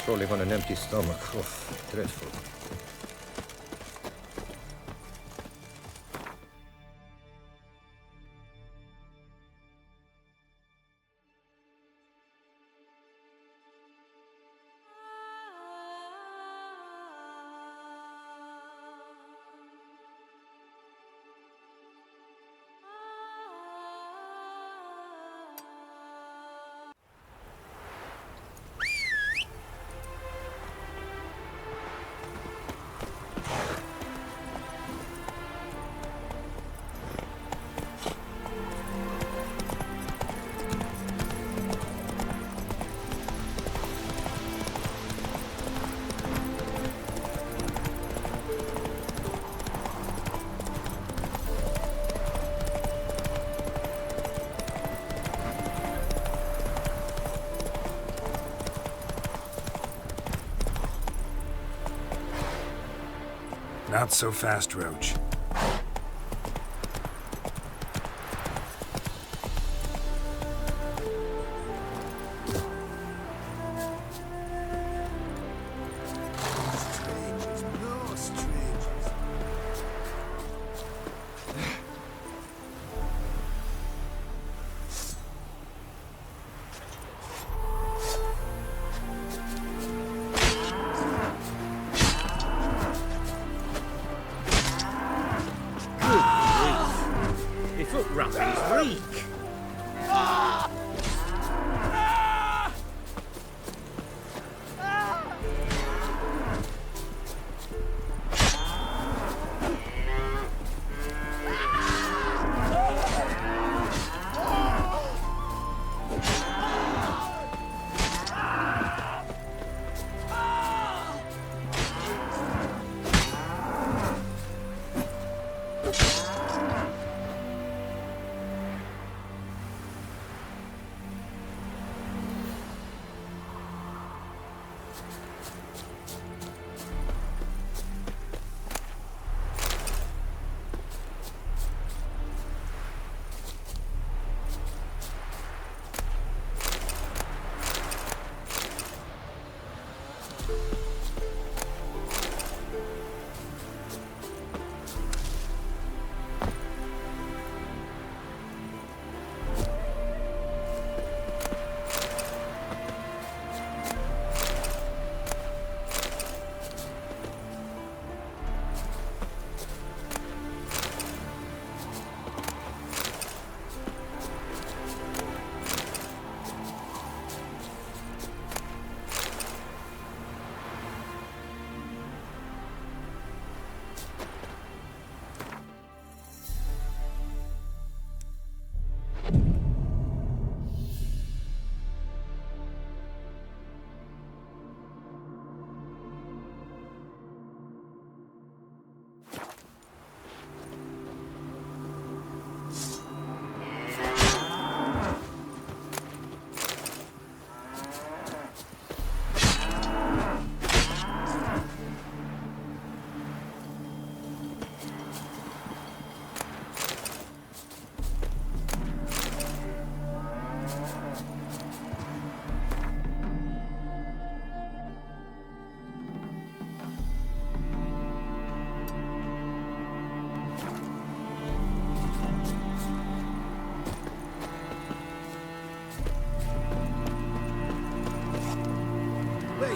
crawling on an empty stomach. Oh, dreadful. Not so fast, Roach.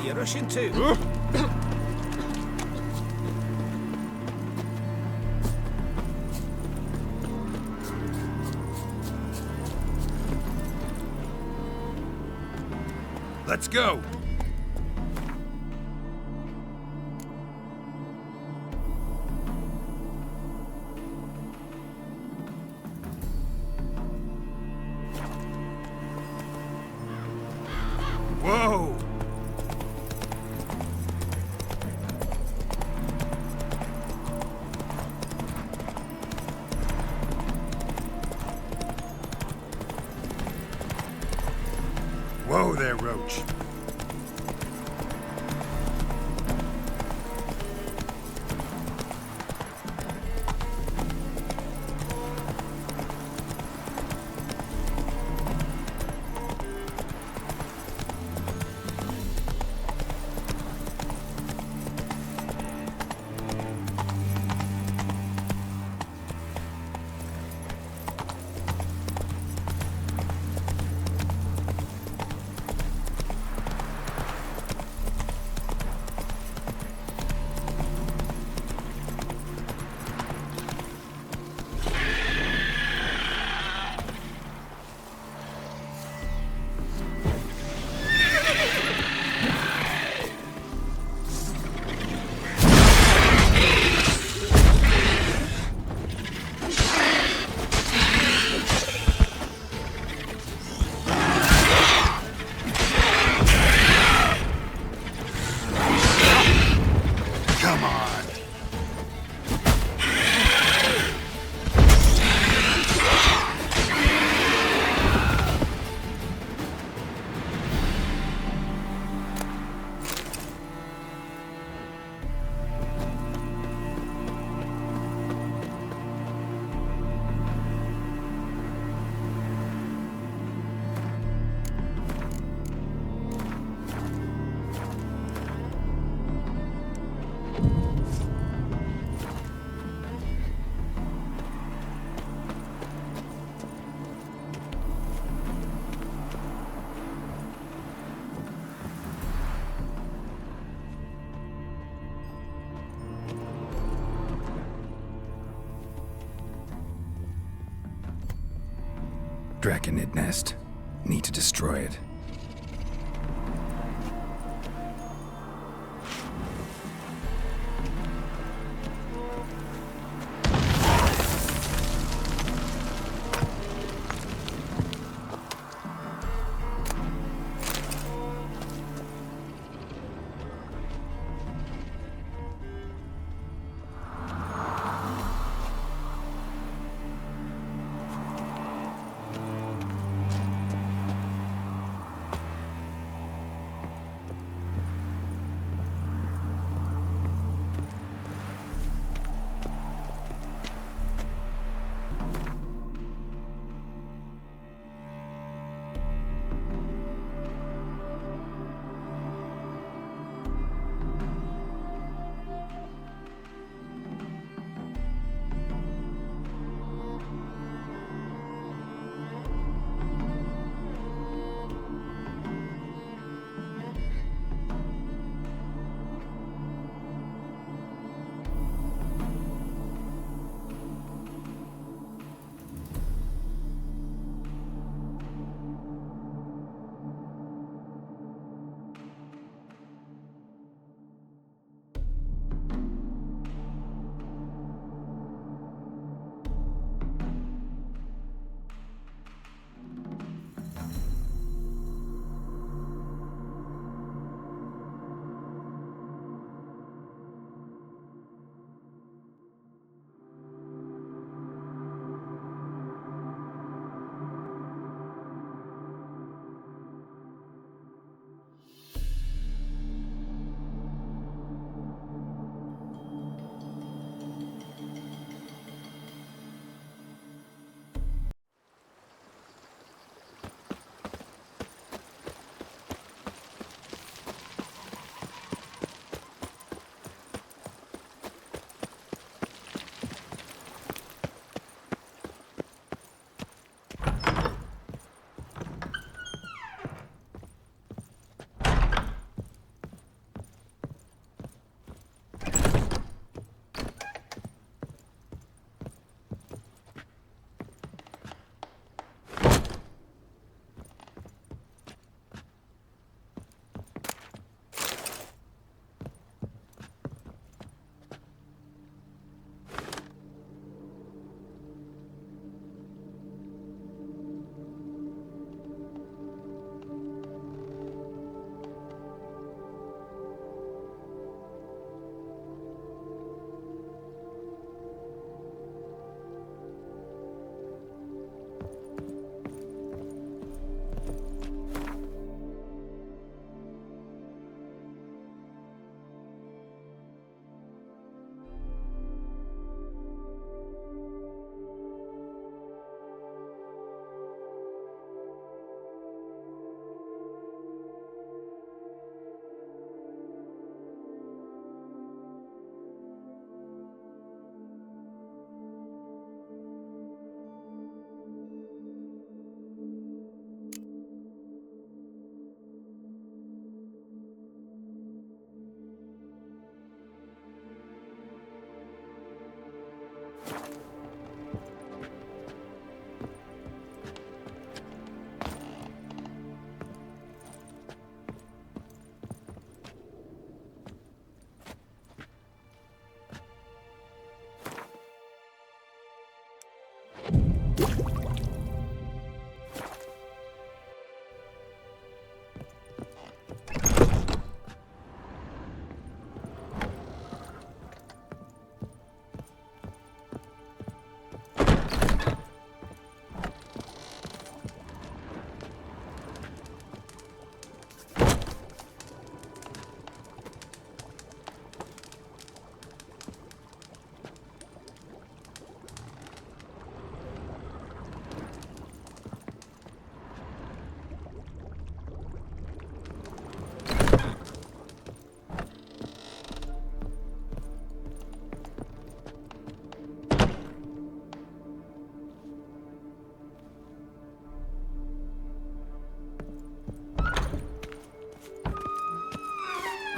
You're rushing too. Let's go! Whoa! Whoa there, Roach. Draconid nest. Need to destroy it.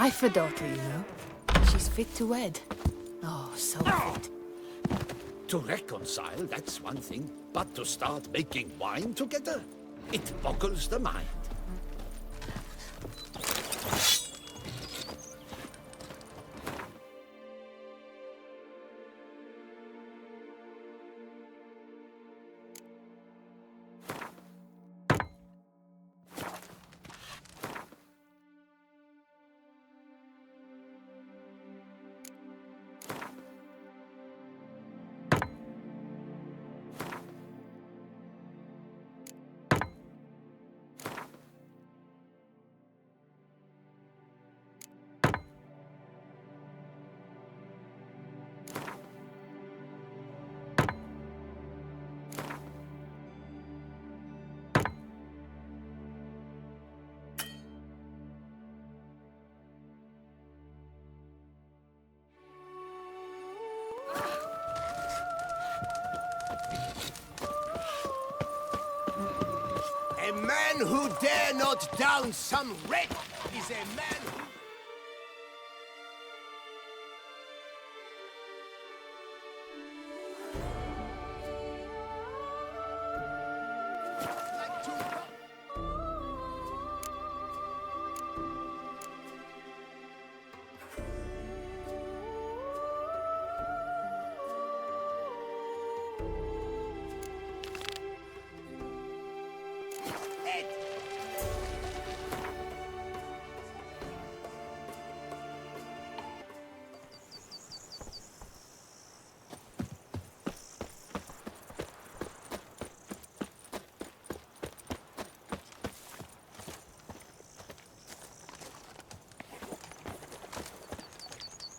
I've a daughter, you know. She's fit to wed. Oh, so fit. To reconcile, that's one thing. But to start making wine together, it boggles the mind. A man who dare not down some red is a man who... Like to...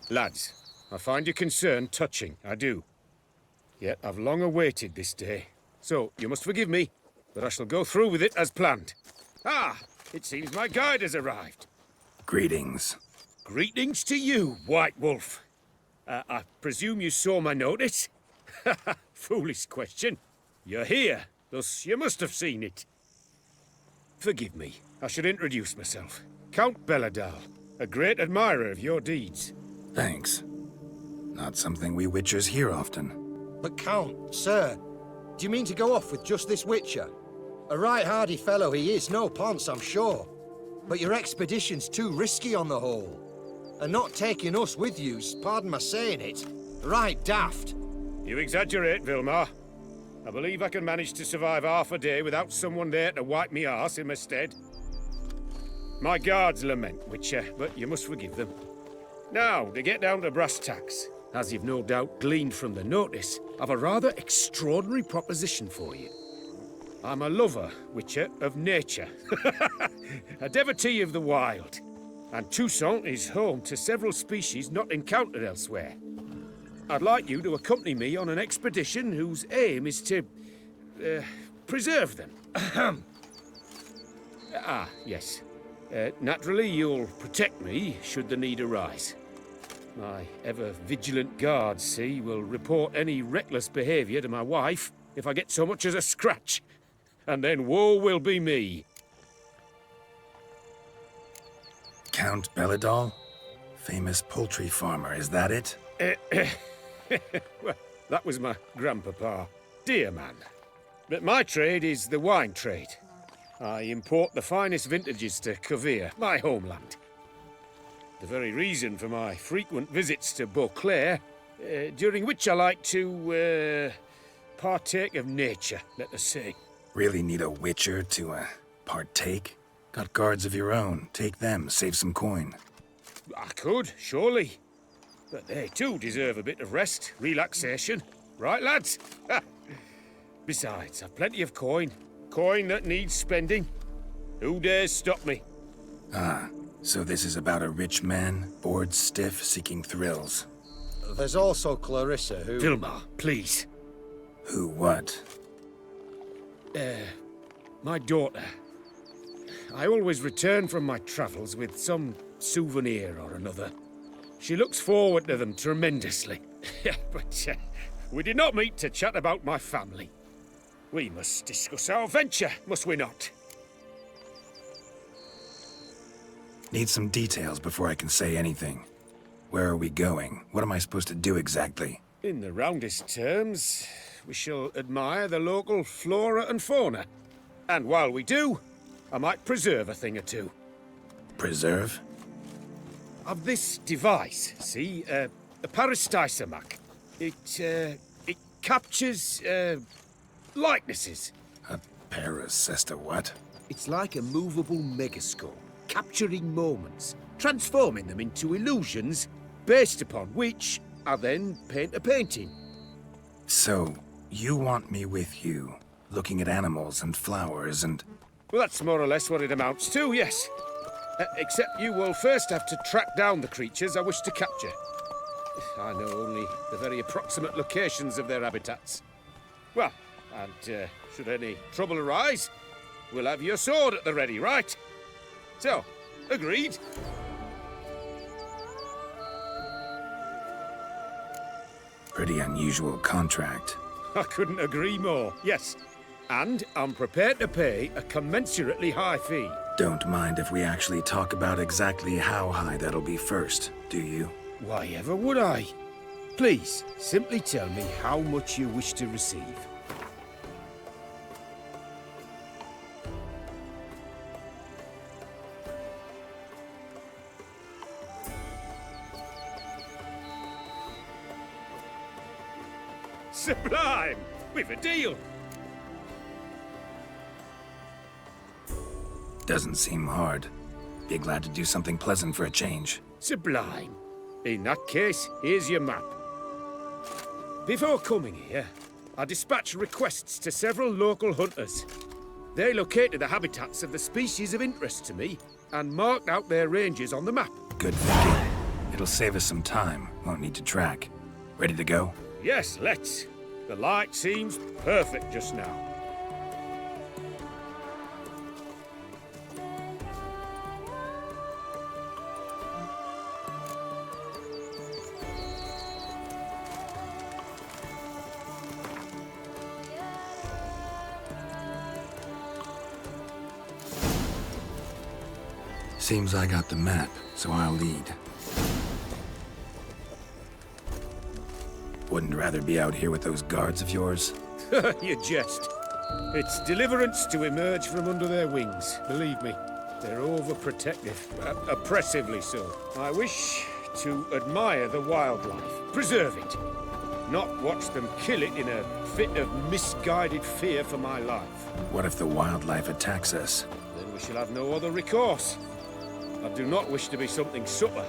Lads, I find your concern touching, I do. Yet I've long awaited this day. So, you must forgive me, but I shall go through with it as planned. Ah, it seems my guide has arrived. Greetings. Greetings to you, White Wolf. I presume you saw my notice? Foolish question. You're here, thus you must have seen it. Forgive me, I should introduce myself. Count Belladal, a great admirer of your deeds. Thanks. Not something we Witchers hear often. But Count, sir, do you mean to go off with just this Witcher? A right hardy fellow he is, no ponce, I'm sure. But your expedition's too risky on the whole. And not taking us with you's, pardon my saying it, right daft. You exaggerate, Vilmar. I believe I can manage to survive half a day without someone there to wipe me arse in my stead. My guards lament, Witcher, but you must forgive them. Now, to get down to brass tacks, as you've no doubt gleaned from the notice, I've a rather extraordinary proposition for you. I'm a lover, Witcher, of nature. A devotee of the wild. And Toussaint is home to several species not encountered elsewhere. I'd like you to accompany me on an expedition whose aim is to... preserve them. Yes. Naturally, you'll protect me should the need arise. My ever-vigilant guards, see, will report any reckless behavior to my wife if I get so much as a scratch. And then woe will be me. Count Belladal? Famous poultry farmer, is that it? Well, that was my grandpapa. Dear man. But my trade is the wine trade. I import the finest vintages to Covere, my homeland. The very reason for my frequent visits to BEAUCLAIR'S, during which I like to, partake of nature, let us say. Really need a Witcher to, partake? Got guards of your own. Take them, save some coin. I could, surely. But they too deserve a bit of rest, relaxation. Right, lads? Besides, I've plenty of coin. Coin that needs spending. Who dares stop me? Ah, so this is about a rich man, bored stiff, seeking thrills. There's also Clarissa, who... Vilmar, please. Who what? My daughter. I always return from my travels with some souvenir or another. She looks forward to them tremendously. But we did not meet to chat about my family. We must discuss our venture, must we not? Need some details before I can say anything. Where are we going? What am I supposed to do exactly? In the roundest terms, we shall admire the local flora and fauna. And while we do, I might preserve a thing or two. Preserve? Of this device, see? A parastisomac. It captures, likenesses. A parasesta what? It's like a movable megascope, capturing moments, transforming them into illusions, Based upon which, I then paint a painting. So, you want me with you, looking at animals and flowers and... Well, that's more or less what it amounts to, yes. Except you will first have to track down the creatures I wish to capture. I know only the very approximate locations of their habitats. Well, and should any trouble arise, we'll have your sword at the ready, right? So, agreed? Pretty unusual contract. I couldn't agree more, yes. And I'm prepared to pay a commensurately high fee. Don't mind if we actually talk about exactly how high that'll be first, do you? Why ever would I? Please, simply tell me how much you wish to receive. Sublime! We've a deal! Doesn't seem hard. Be glad to do something pleasant for a change. Sublime. In that case, here's your map. Before coming here, I dispatched requests to several local hunters. They located the habitats of the species of interest to me and marked out their ranges on the map. Good thinking. It'll save us some time. Won't need to track. Ready to go? Yes, let's. The light seems perfect just now. Seems I got the map, so I'll lead. Wouldn't rather be out here with those guards of yours? You jest. It's deliverance to emerge from under their wings, believe me. They're overprotective, oppressively so. I wish to admire the wildlife, preserve it, not watch them kill it in a fit of misguided fear for my life. What if the wildlife attacks us? Then we shall have no other recourse. I do not wish to be something subtler.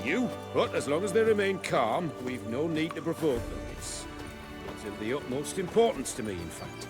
You, but as long as they remain calm, we've no need to provoke them. It's of the utmost importance to me, in fact.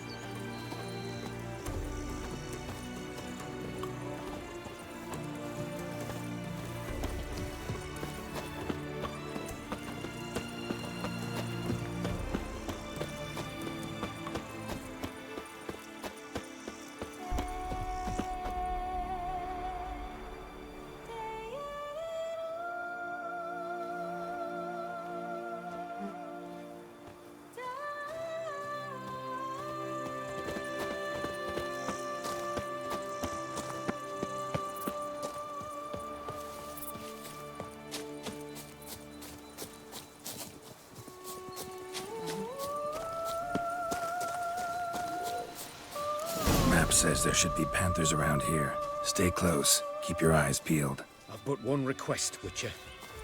Map says there should be panthers around here. Stay close. Keep your eyes peeled. I've but one request, Witcher.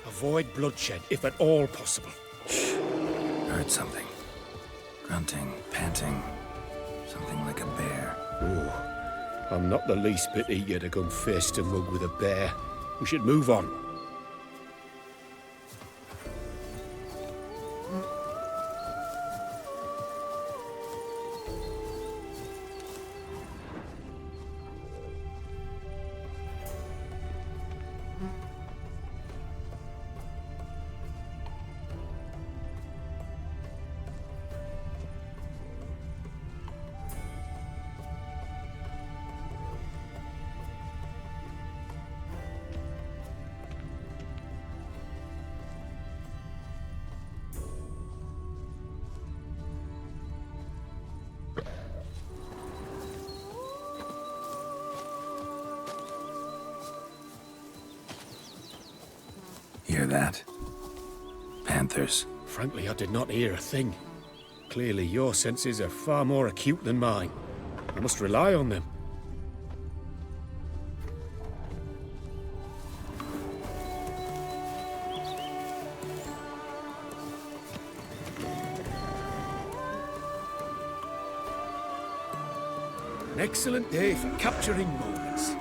Avoid bloodshed, if at all possible. Shh. Heard something. Grunting, panting. Something like a bear. Oh, I'm not the least bit eager to come face to mug with a bear. We should move on. Hear that? Panthers. Frankly, I did not hear a thing. Clearly, your senses are far more acute than mine. I must rely on them. An excellent day for capturing moments.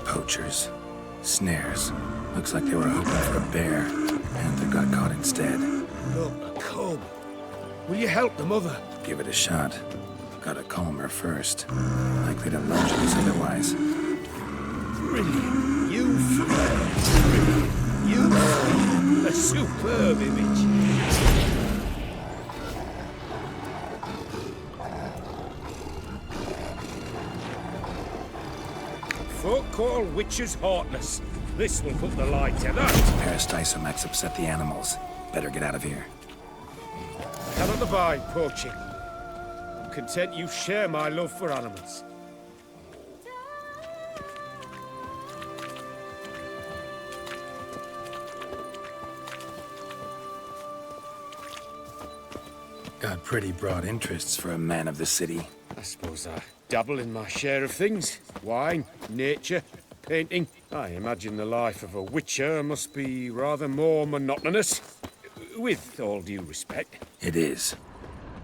Poachers. Snares. Looks like they were hoping for a bear. Panther got caught instead. Look, a cub. Will you help the mother? Give it a shot. Gotta calm her first. Likely to lunge at us otherwise. Brilliant. You brilliant. You a superb image. Folk call witches heartless. This will put the lie to that. Parastisomax upset the animals. Better get out of here. Cannot abide poaching. I'm content you share my love for animals. Got pretty broad interests for a man of the city. I suppose I dabble in my share of things. Wine, nature, painting. I imagine the life of a witcher must be rather more monotonous. With all due respect. It is.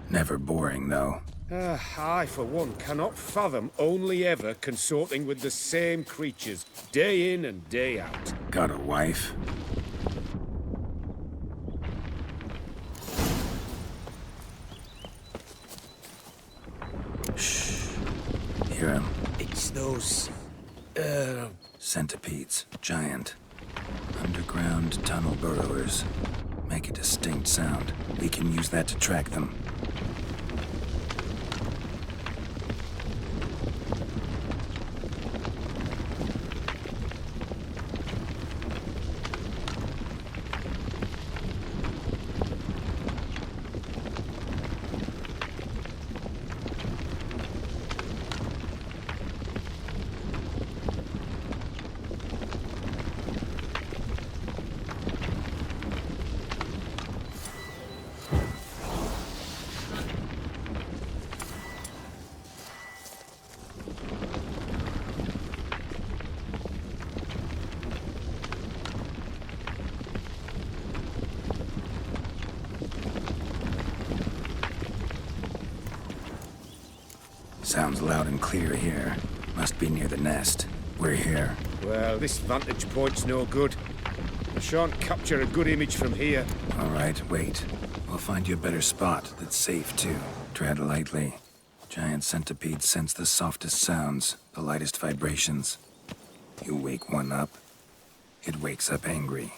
Never boring, though. I, for one, cannot fathom only ever consorting with the same creatures, day in and day out. Got a wife? Shh. Hear him. It's those... Centipedes. Giant. Underground tunnel burrowers. Make a distinct sound. We can use that to track them. Sounds loud and clear here. Must be near the nest. We're here. Well, this vantage point's no good. I shan't capture a good image from here. All right, wait. We'll find you a better spot that's safe, too. Tread lightly. Giant centipedes sense the softest sounds, the lightest vibrations. You wake one up, it wakes up angry.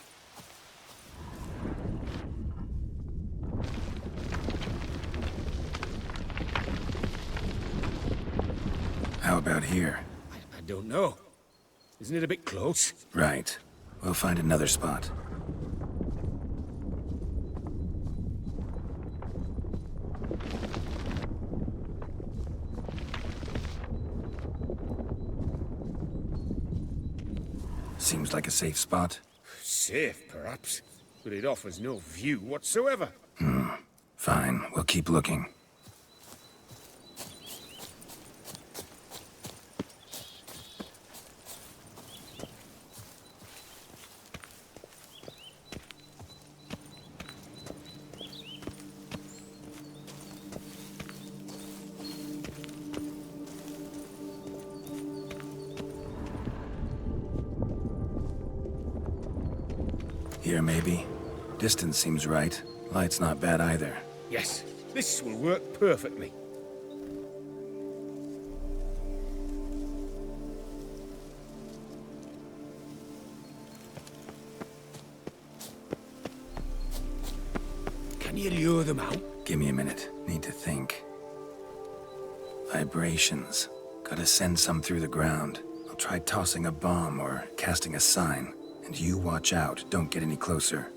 How about here? I don't know. Isn't it a bit close? Right. We'll find another spot. Seems like a safe spot. Safe, perhaps. But it offers no view whatsoever. Fine, we'll keep looking. Here, maybe. Distance seems right. Light's not bad either. Yes, this will work perfectly. you lure them out? Give me a minute. Need to think. Vibrations. Gotta send some through the ground. I'll try tossing a bomb or casting a sign. And you watch out. Don't get any closer.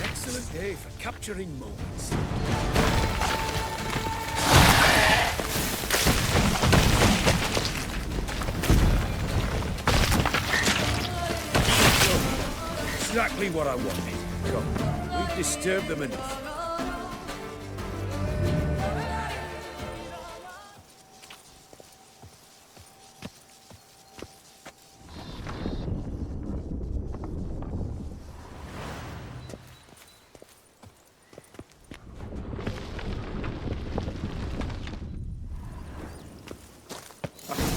Excellent day for capturing moments. Exactly what I wanted. Come, we've disturbed them enough.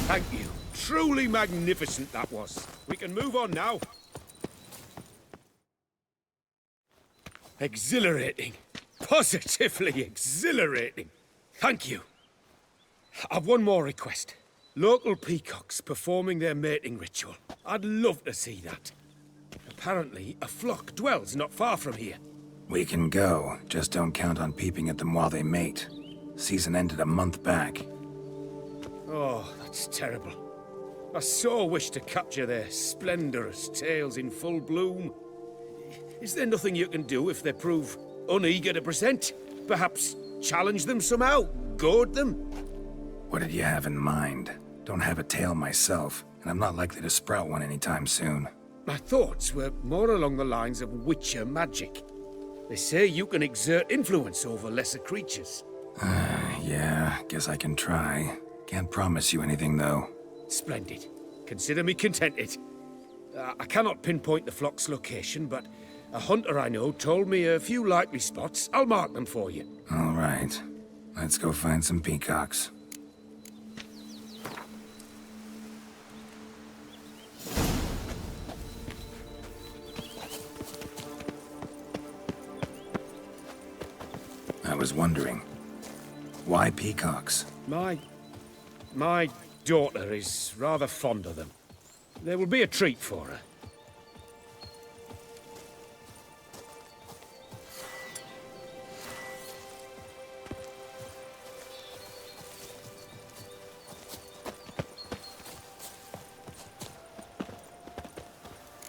Thank you. Truly magnificent that was. We can move on now. Exhilarating. Positively exhilarating. Thank you. I've one more request. Local peacocks performing their mating ritual. I'd love to see that. Apparently, a flock dwells not far from here. We can go. Just don't count on peeping at them while they mate. Season ended a month back. Oh, that's terrible. I so wish to capture their splendorous tails in full bloom. Is there nothing you can do if they prove uneager to present? Perhaps challenge them somehow? Goad them? What did you have in mind? Don't have a tail myself, and I'm not likely to sprout one anytime soon. My thoughts were more along the lines of witcher magic. They say you can exert influence over lesser creatures. Yeah, guess I can try. Can't promise you anything, though. Splendid. Consider me contented. I cannot pinpoint the flock's location, but a hunter I know told me a few likely spots. I'll mark them for you. All right. Let's go find some peacocks. I was wondering, why peacocks? My daughter is rather fond of them. There will be a treat for her.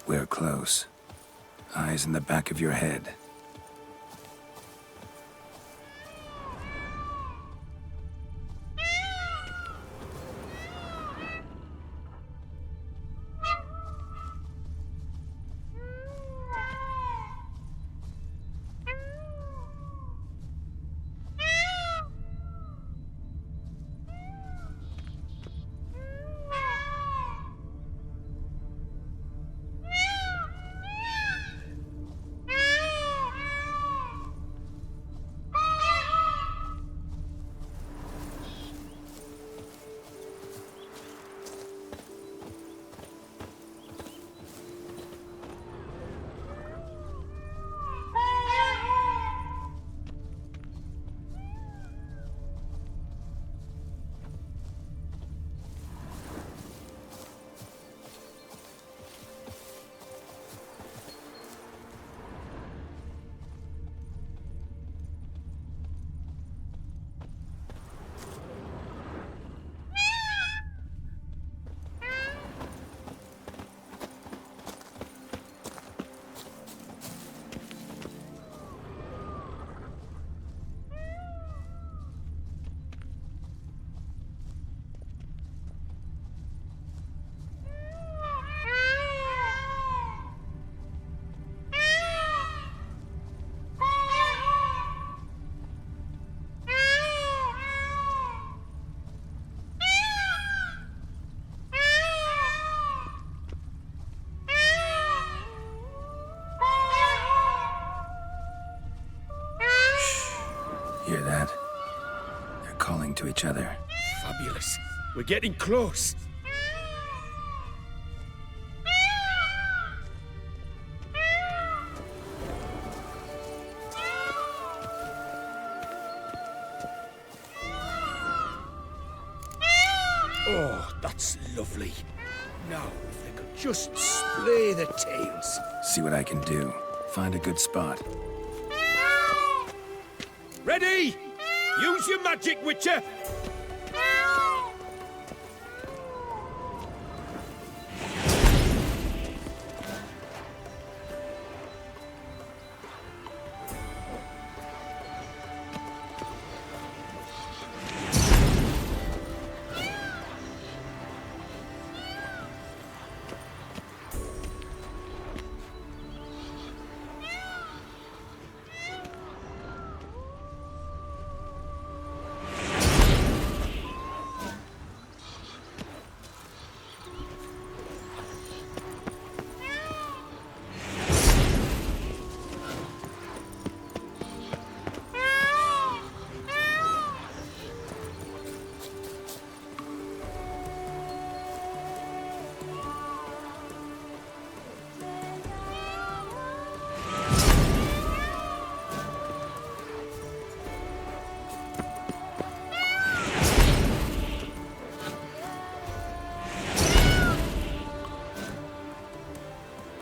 We're close. Eyes in the back of your head. Hear that? They're calling to each other. Fabulous. We're getting close. That's lovely. Now, if they could just splay the tails. See what I can do. Find a good spot. Ready? Use your magic, Witcher!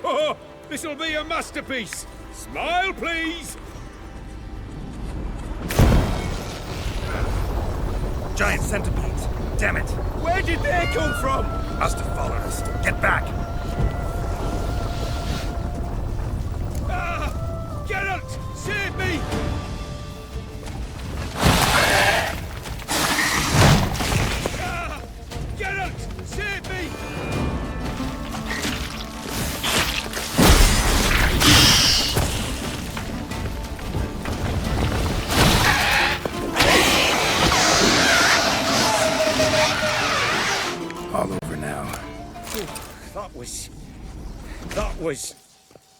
Oh, this'll be a masterpiece. Smile, please. Giant centipedes! Damn it! Where did they come from? Must have followed us. Get back! Ah! Geralt, save me! Ah! Geralt, save me! All over now. That was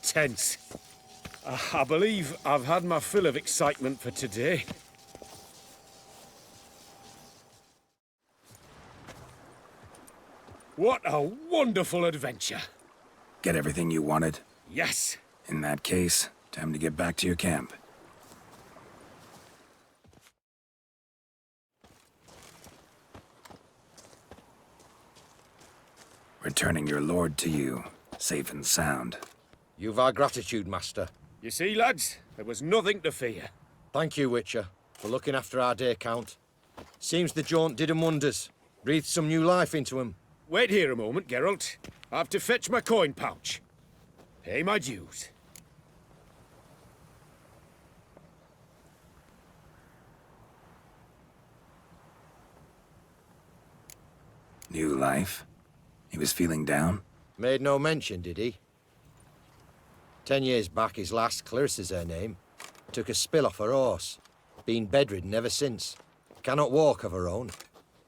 tense. I believe I've had my fill of excitement for today. What a wonderful adventure. Get everything you wanted? Yes. In that case, time to get back to your camp. Returning your lord to you, safe and sound. You've our gratitude, Master. You see, lads, there was nothing to fear. Thank you, Witcher, for looking after our day count. Seems the jaunt did 'em wonders. Breathed some new life into 'em. Wait here a moment, Geralt. I have to fetch my coin pouch. Pay my dues. New life? He was feeling down? Made no mention, did he? 10 years back, his last, Clarissa's her name, took a spill off her horse. Been bedridden ever since. Cannot walk of her own.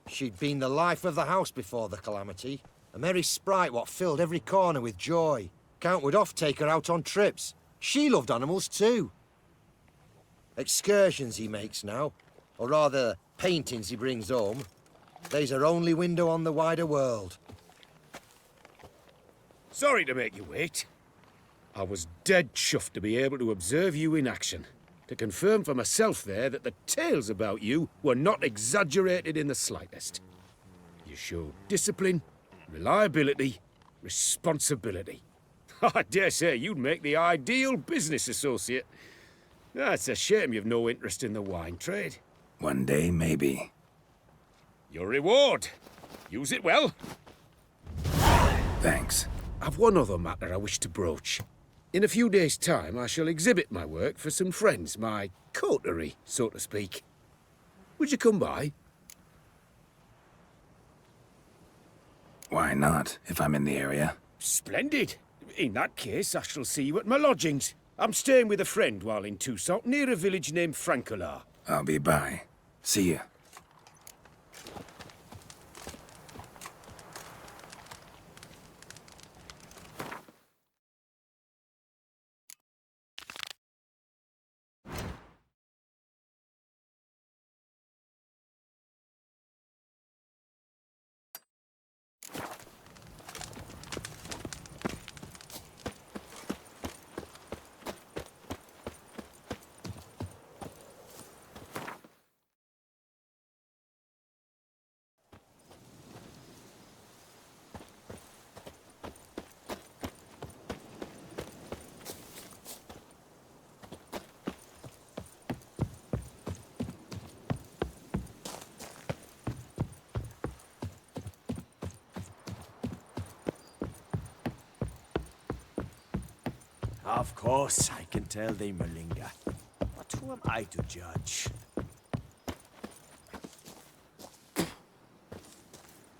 She'd been the life of the house before the calamity. A merry sprite what filled every corner with joy. Count would oft take her out on trips. She loved animals too. Excursions he makes now, or rather, paintings he brings home. They's her only window on the wider world. Sorry to make you wait. I was dead chuffed to be able to observe you in action. To confirm for myself there that the tales about you were not exaggerated in the slightest. You showed discipline, reliability, responsibility. I dare say you'd make the ideal business associate. It's a shame you've no interest in the wine trade. One day, maybe. Your reward. Use it well. Thanks. I've one other matter I wish to broach. In a few days' time, I shall exhibit my work for some friends, my coterie, so to speak. Would you come by? Why not, if I'm in the area? Splendid. In that case, I shall see you at my lodgings. I'm staying with a friend while in Toussaint, near a village named Francolar. I'll be by. See ya. Of course, I can tell they malinga. But who am I to judge?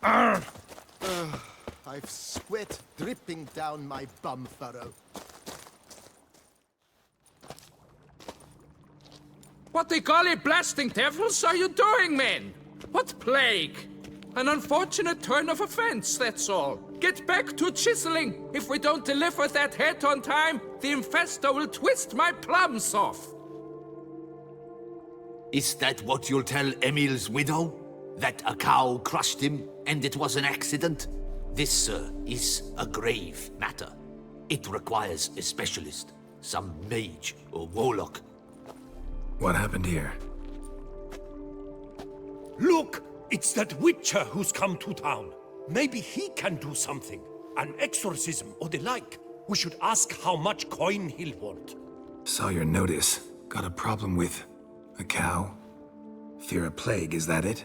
I've sweat dripping down my bum furrow. What the golly blasting devils are you doing, men? What plague? An unfortunate turn of offense, that's all. Get back to chiseling. If we don't deliver that head on time, the infestor will twist my plums off. Is that what you'll tell Emil's widow? That a cow crushed him and it was an accident? This, sir, is a grave matter. It requires a specialist, some mage or warlock. What happened here? Look! It's that witcher who's come to town. Maybe he can do something. An exorcism or the like. We should ask how much coin he'll want. Saw your notice. Got a problem with a cow? Fear a plague, is that it?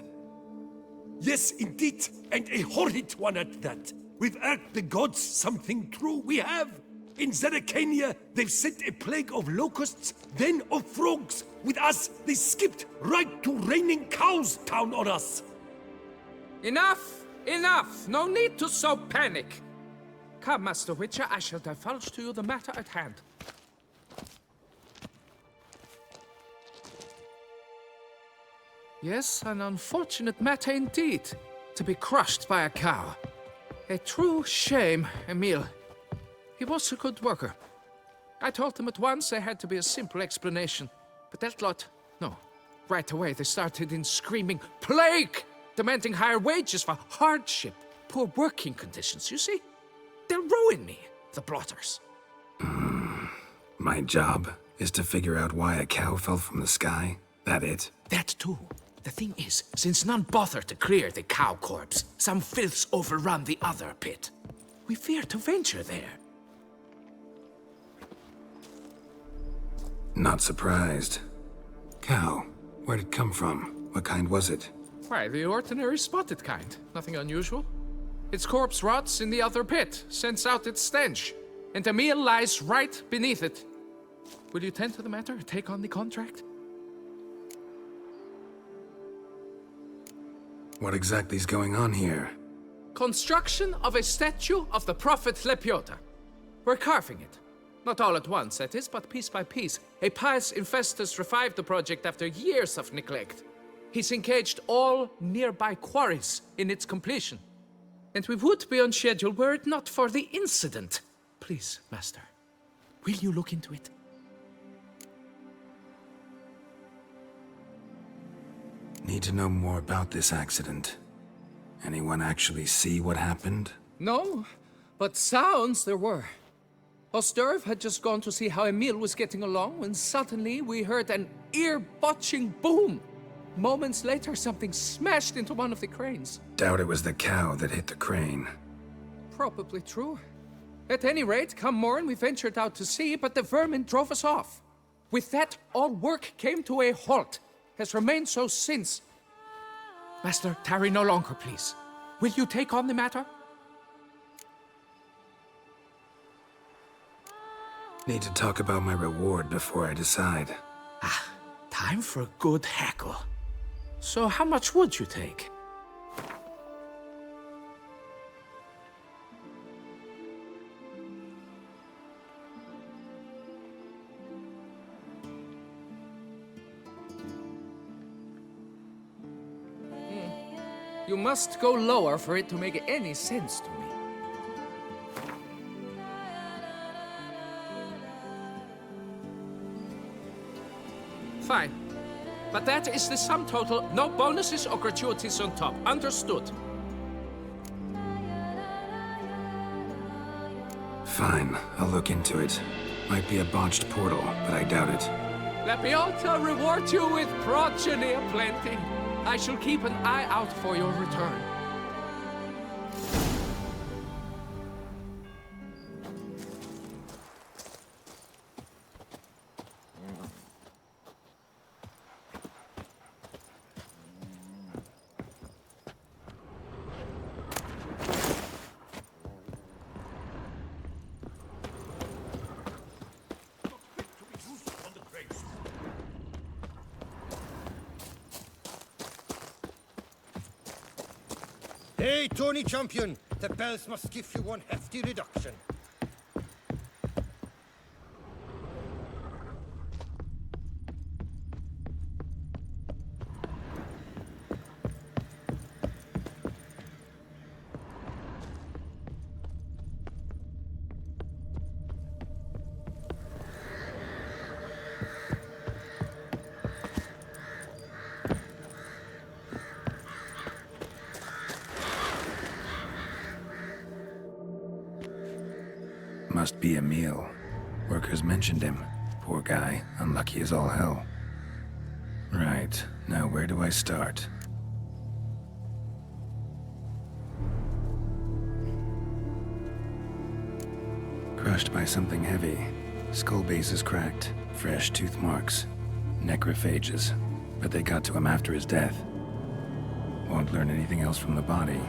Yes, indeed. And a horrid one at that. We've earned the gods something true, we have. In Zeracania, they've sent a plague of locusts, then of frogs. With us, they skipped right to raining cows down on us. Enough! Enough! No need to so panic. Come, Master Witcher, I shall divulge to you the matter at hand. Yes, an unfortunate matter indeed, to be crushed by a cow. A true shame, Emil. He was a good worker. I told them at once there had to be a simple explanation. But that lot, no. Right away they started in screaming, "Plague!" Demanding higher wages for hardship, poor working conditions, you see? They'll ruin me, the blotters. My job is to figure out why a cow fell from the sky? That it? That too. The thing is, since none bother to clear the cow corpse, some filths overrun the other pit. We fear to venture there. Not surprised. Cow, where'd it come from? What kind was it? Why, the ordinary spotted kind. Nothing unusual. Its corpse rots in the other pit, sends out its stench, and Emil lies right beneath it. Will you tend to the matter, take on the contract? What exactly is going on here? Construction of a statue of the prophet Lepiota. We're carving it. Not all at once, that is, but piece by piece. A pious infestus revived the project after years of neglect. He's engaged all nearby quarries in its completion. And we would be on schedule were it not for the incident. Please, Master, will you look into it? Need to know more about this accident. Anyone actually see what happened? No, but sounds there were. Osterv had just gone to see how Emil was getting along when suddenly we heard an ear-botching boom. Moments later, something smashed into one of the cranes. Doubt it was the cow that hit the crane. Probably true. At any rate, come morn, we ventured out to see, but the vermin drove us off. With that, all work came to a halt. Has remained so since. Master, tarry no longer, please. Will you take on the matter? Need to talk about my reward before I decide. Time for a good hackle. So how much would you take? You must go lower for it to make any sense to me. Fine. But that is the sum total. No bonuses or gratuities on top. Understood? Fine, I'll look into it. Might be a botched portal, but I doubt it. Lepiota reward you with progeny aplenty. I shall keep an eye out for your return. Hey, Tony Champion, the bells must give you one hefty reduction. Must be Emil. Workers mentioned him. Poor guy, unlucky as all hell. Right, now where do I start? Crushed by something heavy. Skull base is cracked. Fresh tooth marks. Necrophages. But they got to him after his death. Won't learn anything else from the body.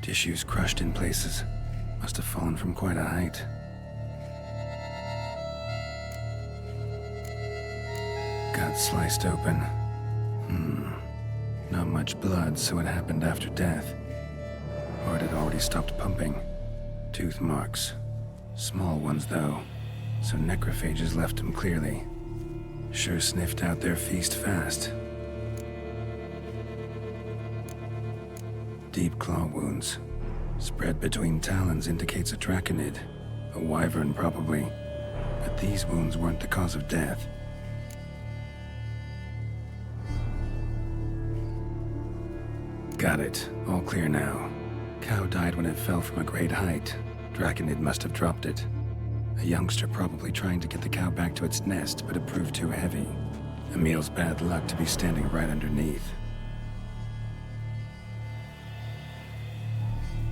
Tissues crushed in places. Must have fallen from quite a height. Gut sliced open. Not much blood, so it happened after death. Heart had already stopped pumping. Tooth marks. Small ones, though. So necrophages left him clearly. Sure sniffed out their feast fast. Deep claw wounds. Spread between talons indicates a draconid. A wyvern, probably. But these wounds weren't the cause of death. Got it. All clear now. Cow died when it fell from a great height. Draconid must have dropped it. A youngster probably trying to get the cow back to its nest, but it proved too heavy. Emil's bad luck to be standing right underneath.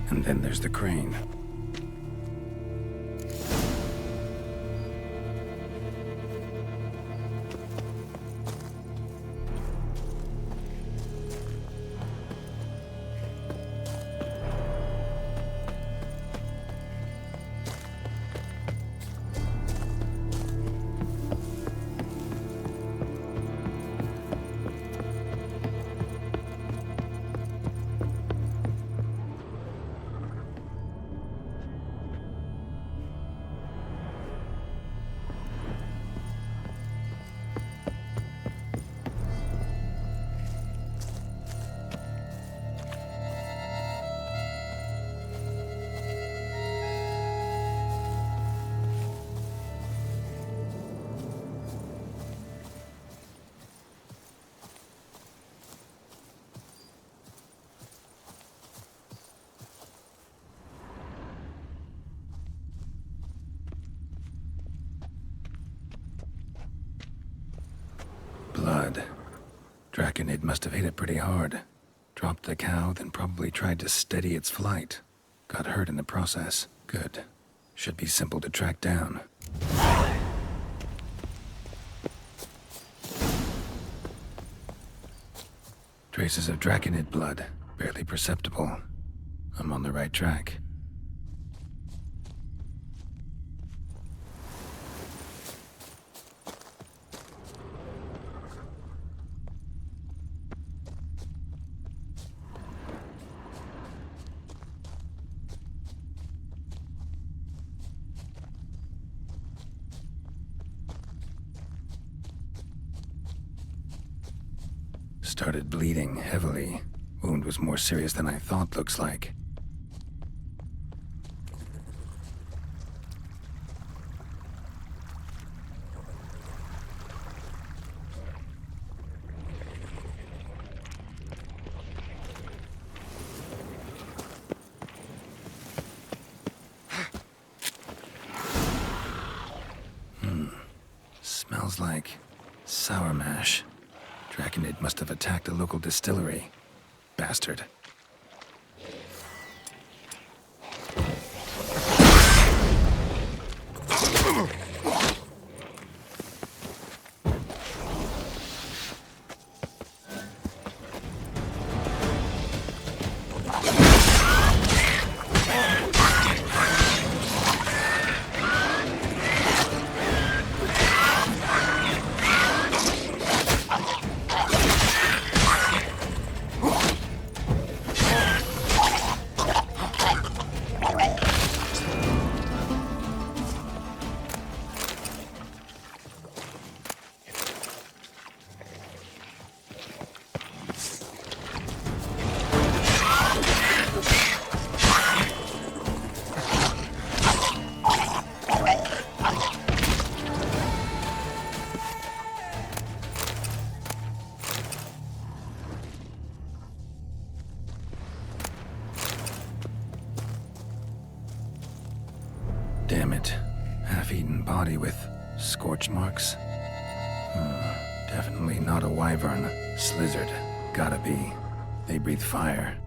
And then there's the crane. Blood. Draconid must have hit it pretty hard. Dropped the cow, then probably tried to steady its flight. Got hurt in the process. Good. Should be simple to track down. Traces of draconid blood. Barely perceptible. I'm on the right track. Started bleeding heavily. Wound was more serious than I thought, looks like. Smells like sour mash. Draconid must have attacked a local distillery. Bastard. Damn it. Half-eaten body with scorch marks? Definitely not a wyvern. Slizzard. Gotta be. They breathe fire.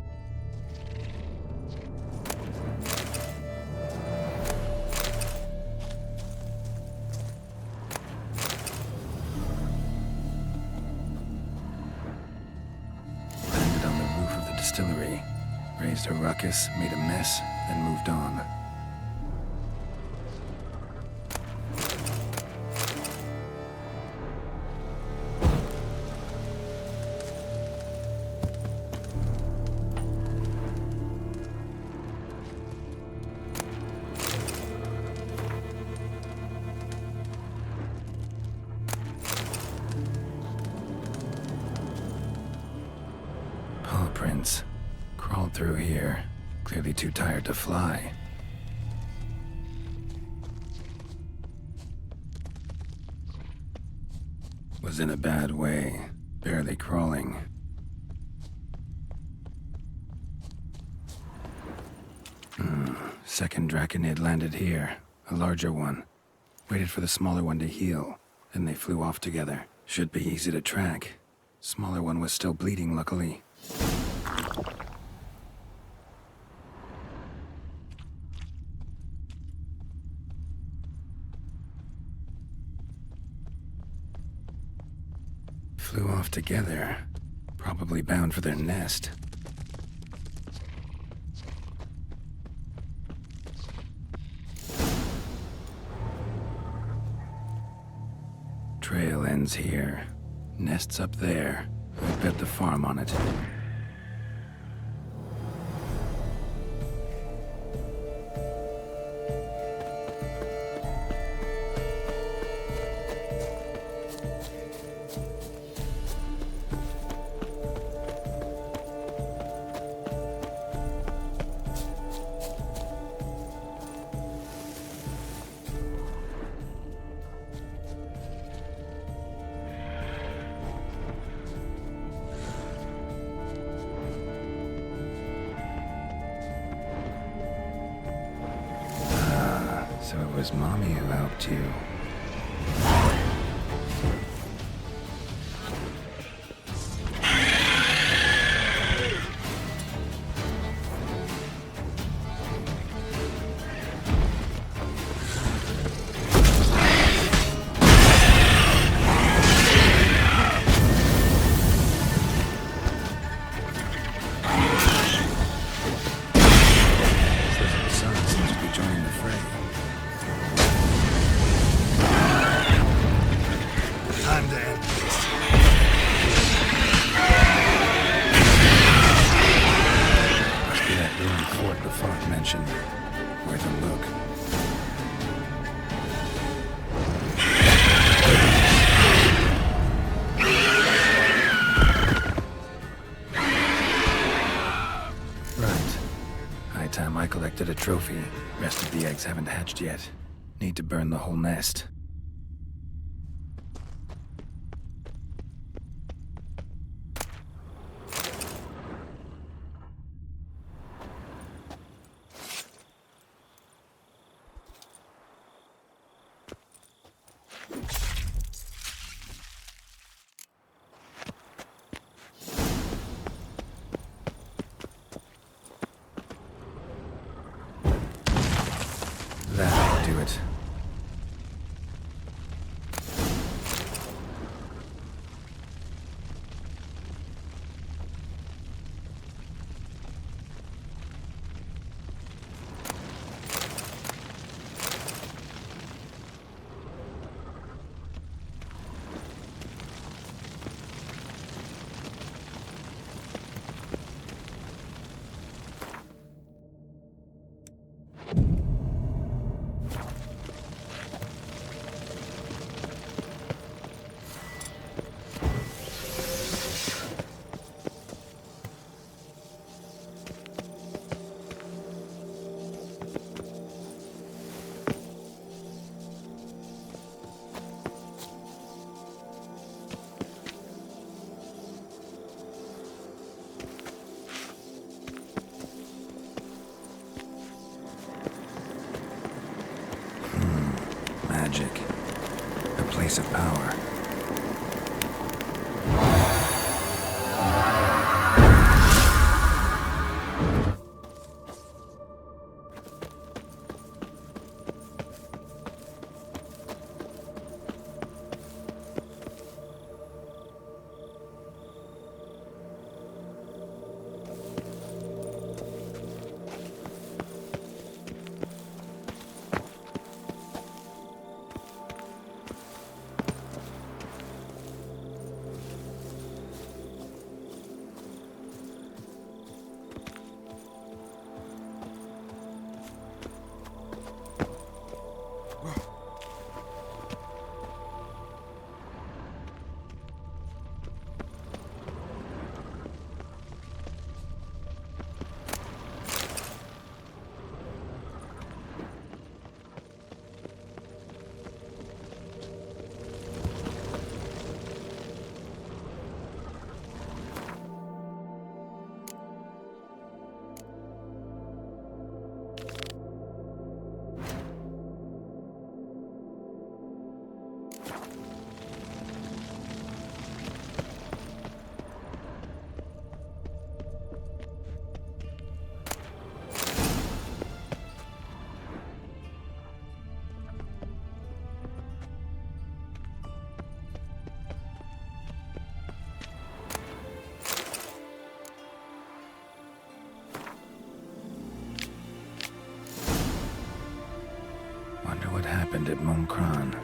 Landed on the roof of the distillery. Raised a ruckus, made a mess, then moved on. Paw prints. Crawled through here. Clearly too tired to fly. Was in a bad way. Barely crawling. Second Draconid landed here. A larger one. Waited for the smaller one to heal. Then they flew off together. Should be easy to track. Smaller one was still bleeding, luckily. Flew off together. Probably bound for their nest. Trail ends here. Nest's up there. I bet the farm on it. So it was Mommy who helped you. Son seems to be joining the fray. Time to end this. Must be that ruined fort the Fort mentioned. Worth a look. Right. High time I collected a trophy. Rest of the eggs haven't hatched yet. Need to burn the whole nest. That'll do it. logic. A place of power. Wonder what happened at Monkran.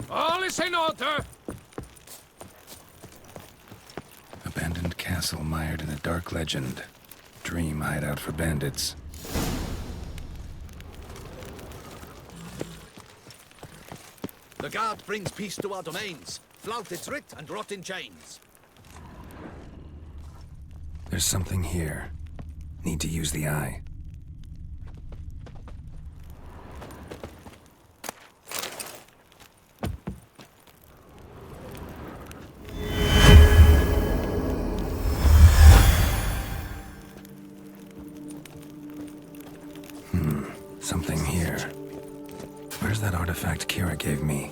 All is in order! Abandoned castle mired in a dark legend. Dream hideout for bandits. The guard brings peace to our domains. Flout its writ and rot in chains. There's something here. Need to use the eye. Something here. Where's that artifact Kira gave me?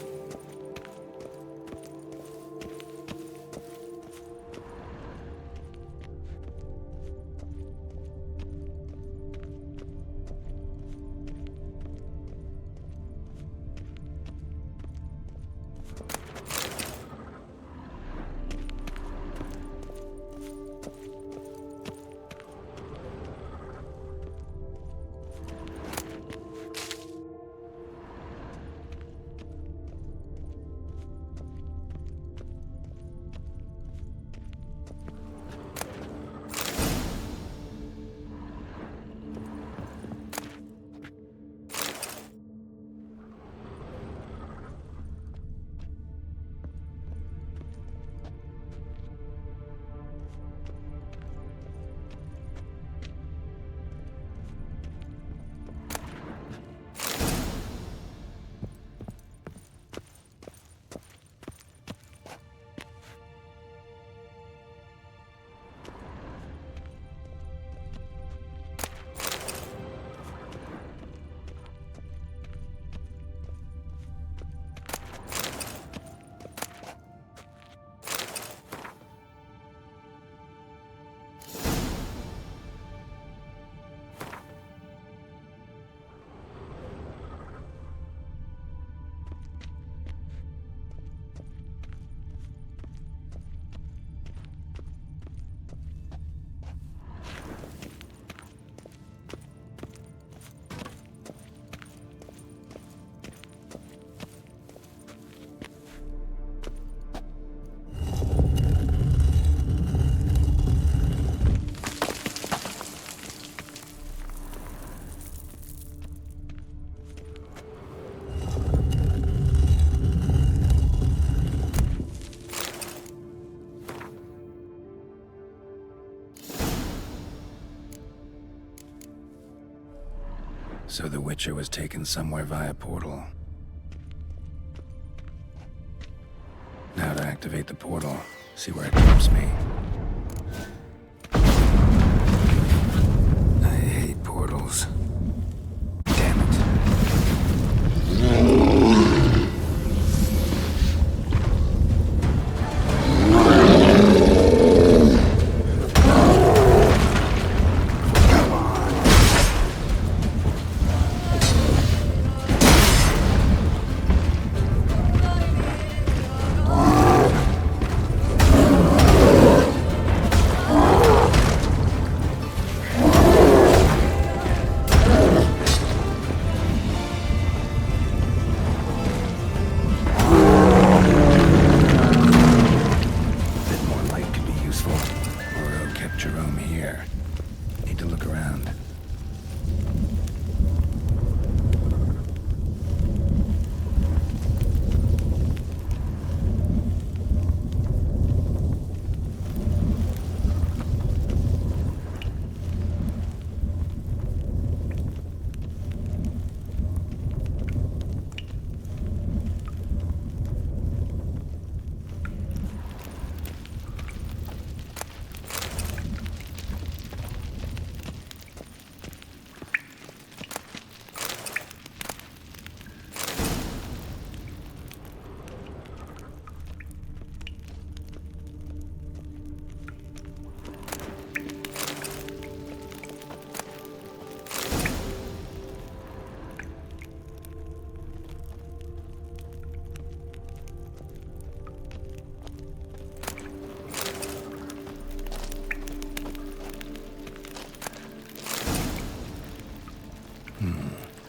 So the Witcher was taken somewhere via portal. Now to activate the portal, see where it keeps me. I hate portals. Damn it.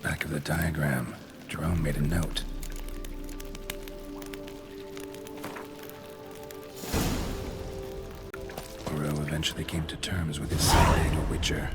Back of the diagram, Jerome made a note. Oro eventually came to terms with his son being a Witcher.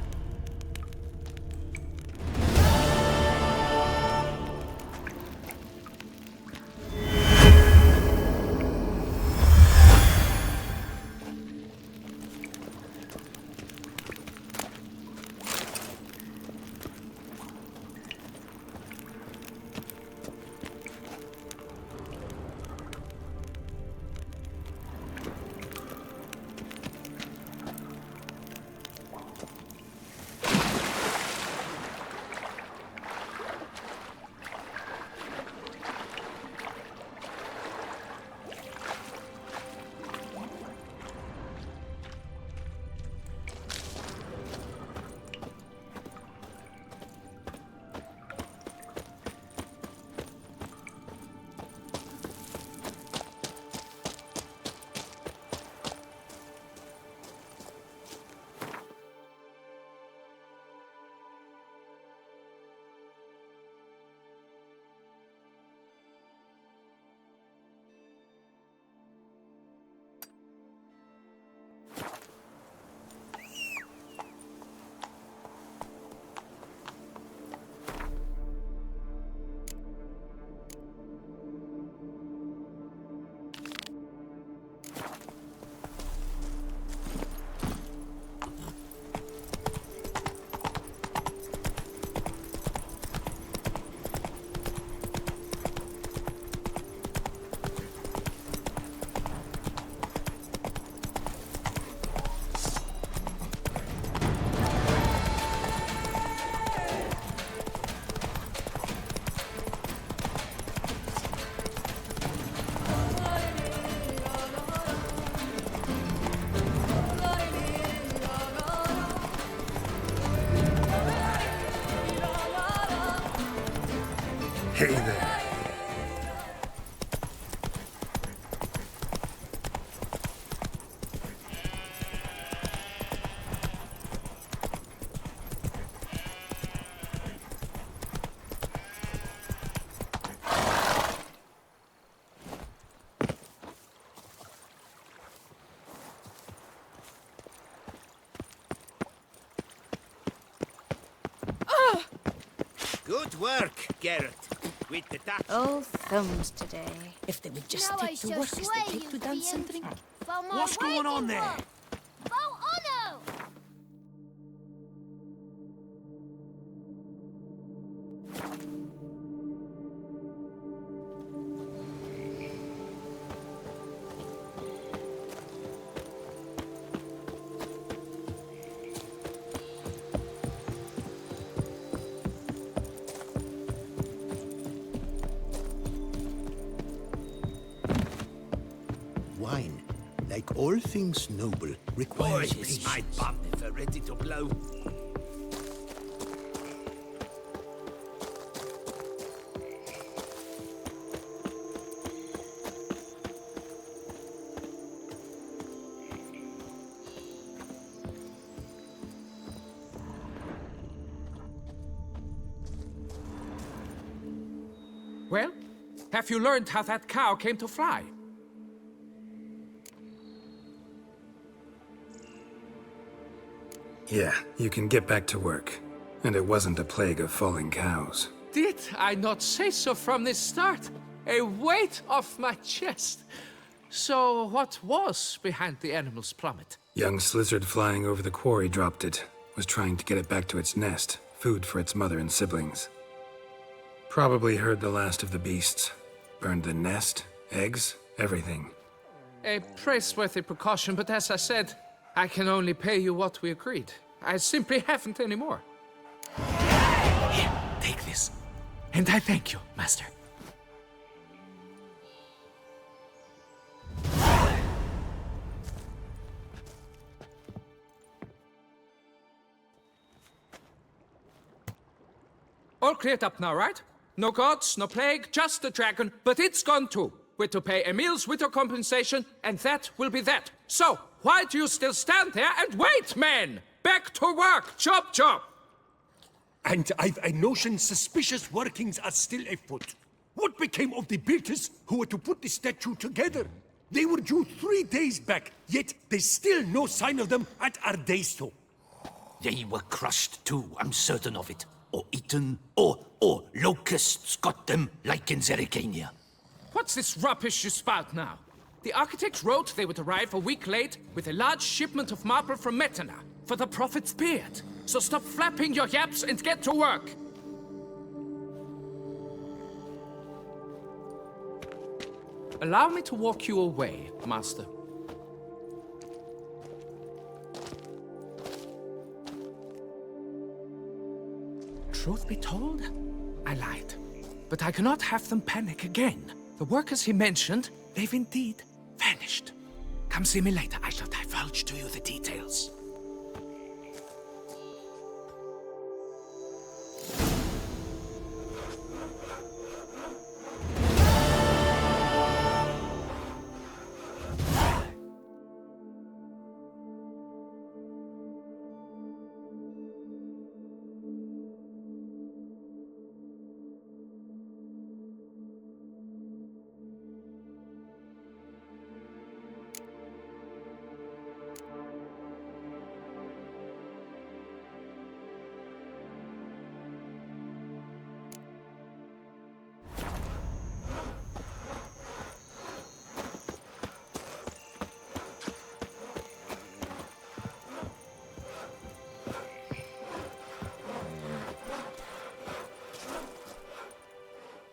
Hey there. Good work, Garrett. With the touch. Oh, thumbs today. If they would just stick to work as they take to dance and drink. What's going on there? like all things noble, requires Boy, is patience. my bum ever ready to blow. Well, have you learned how that cow came to fly? Yeah, you can get back to work. And it wasn't a plague of falling cows. Did I not say so from the start? A weight off my chest. So what was behind the animal's plummet? Young lizard flying over the quarry dropped it. Was trying to get it back to its nest. Food for its mother and siblings. Probably heard the last of the beasts. Burned the nest, eggs, everything. A praiseworthy precaution, but as I said, I can only pay you what we agreed. I simply haven't any more. Here, take this. And I thank you, Master. All cleared up now, right? No gods, no plague, just the dragon, but it's gone too. We're to pay Emil's widow compensation, and that will be that. So, why do you still stand there and wait, men? Back to work! Chop, chop! And I've a notion suspicious workings are still afoot. What became of the builders who were to put the statue together? They were due 3 days back, yet there's still no sign of them at our daysto. They were crushed too, I'm certain of it. Or eaten, or locusts got them, like in Zerikania. What's this rubbish you spout now? The architect wrote they would arrive a week late with a large shipment of marble from Metana for the prophet's beard. So stop flapping your yaps and get to work. Allow me to walk you away, Master. Truth be told, I lied. But I cannot have them panic again. The workers he mentioned, they've indeed vanished. Come see me later. I shall divulge to you the details.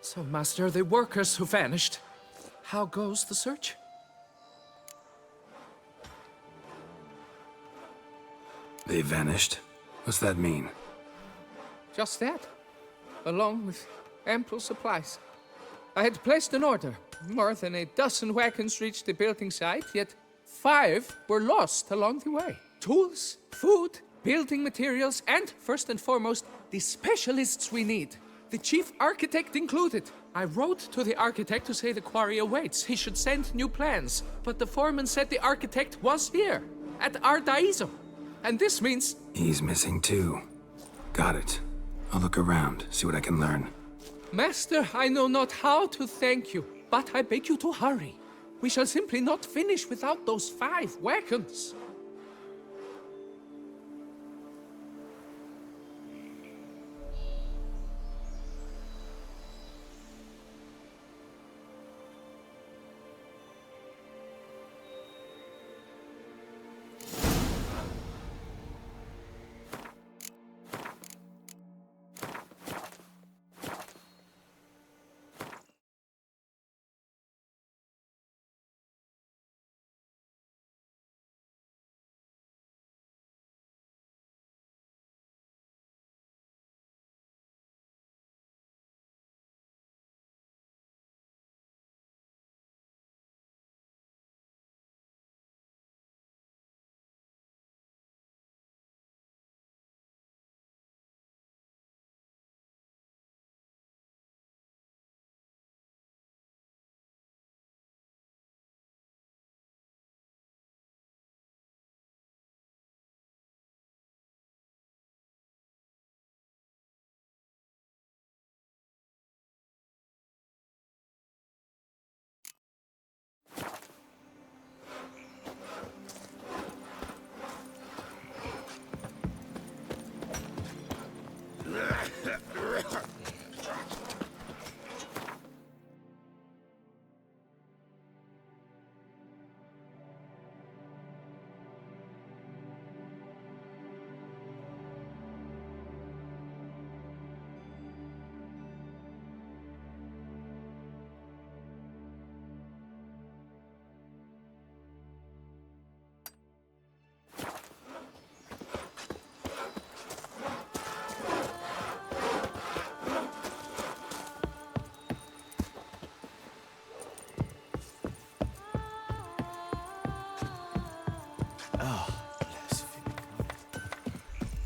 So, Master, the workers who vanished, how goes the search? They vanished? What's that mean? Just that, along with ample supplies. I had placed an order. More than a dozen wagons reached the building site, yet 5 were lost along the way. Tools, food, building materials, and, first and foremost, the specialists we need. The chief architect included. I wrote to the architect to say the quarry awaits. He should send new plans. But the foreman said the architect was here, at Ardaizo. And this means... He's missing too. Got it. I'll look around, see what I can learn. Master, I know not how to thank you, but I beg you to hurry. We shall simply not finish without those 5 wagons.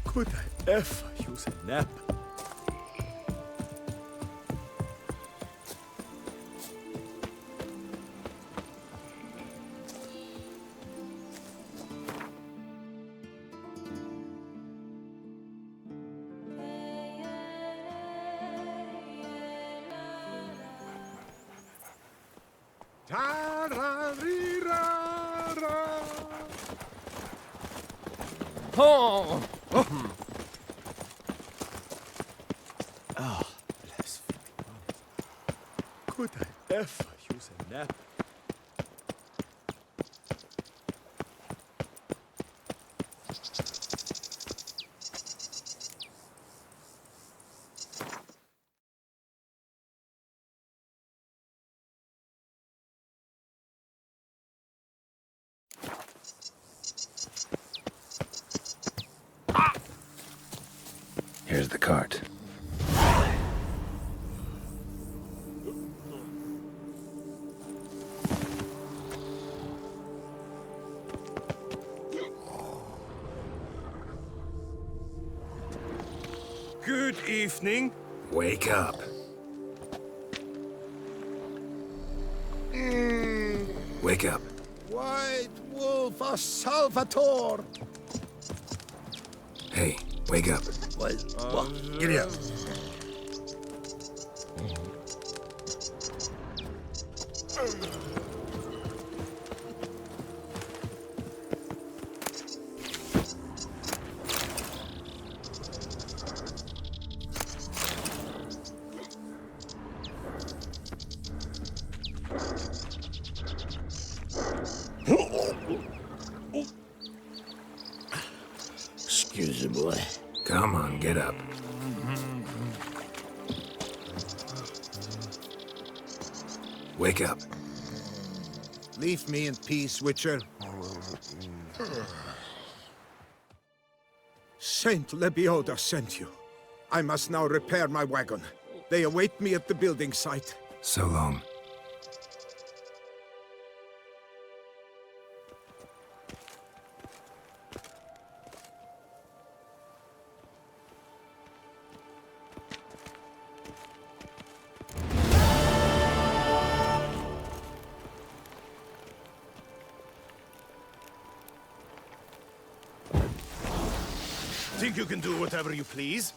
Could I ever use a nap? Oh! Bless me. Could I ever use a nap? Here's the cart. Good evening. Wake up. Wake up. White Wolf of Salvatore. Hey, wake up. Giddy up. Excuse me, boy. Come on, get up. Wake up. Leave me in peace, Witcher. Saint Lebioda sent you. I must now repair my wagon. They await me at the building site. So long. Think you can do whatever you please?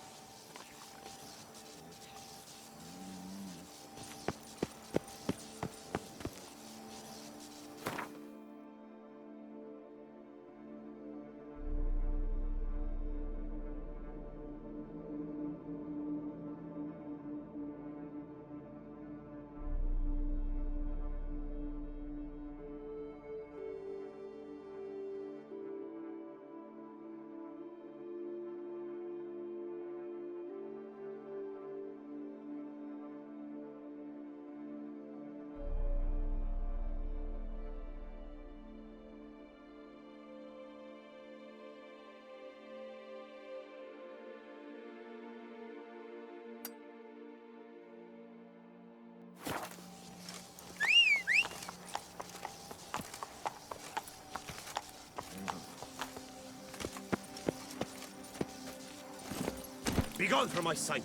Be gone from my sight!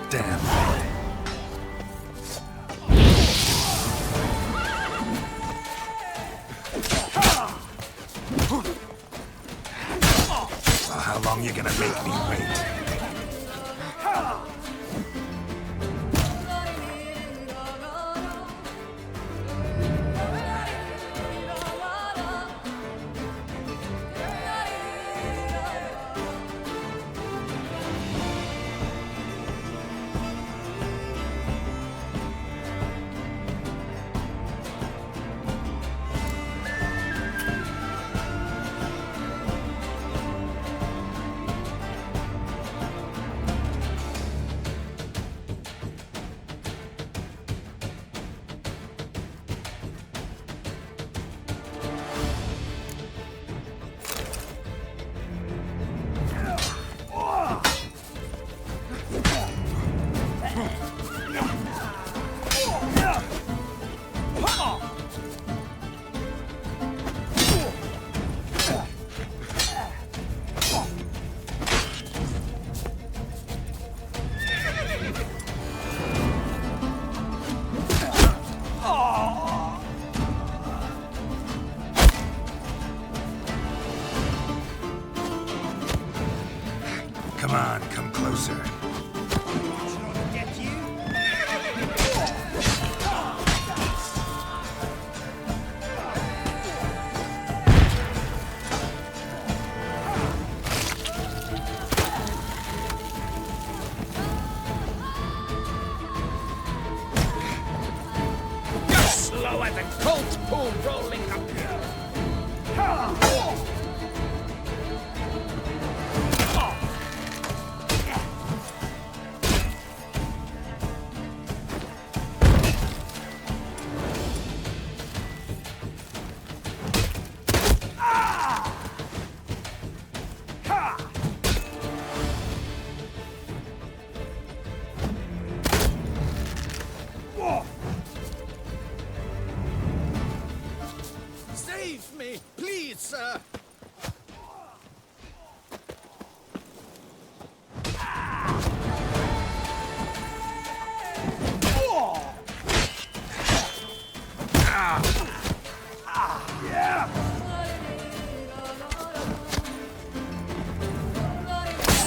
Damn. Well, how long you gonna make me wait? Come on, come closer. Slower than colt pool rolling uphill. Save me, please, sir.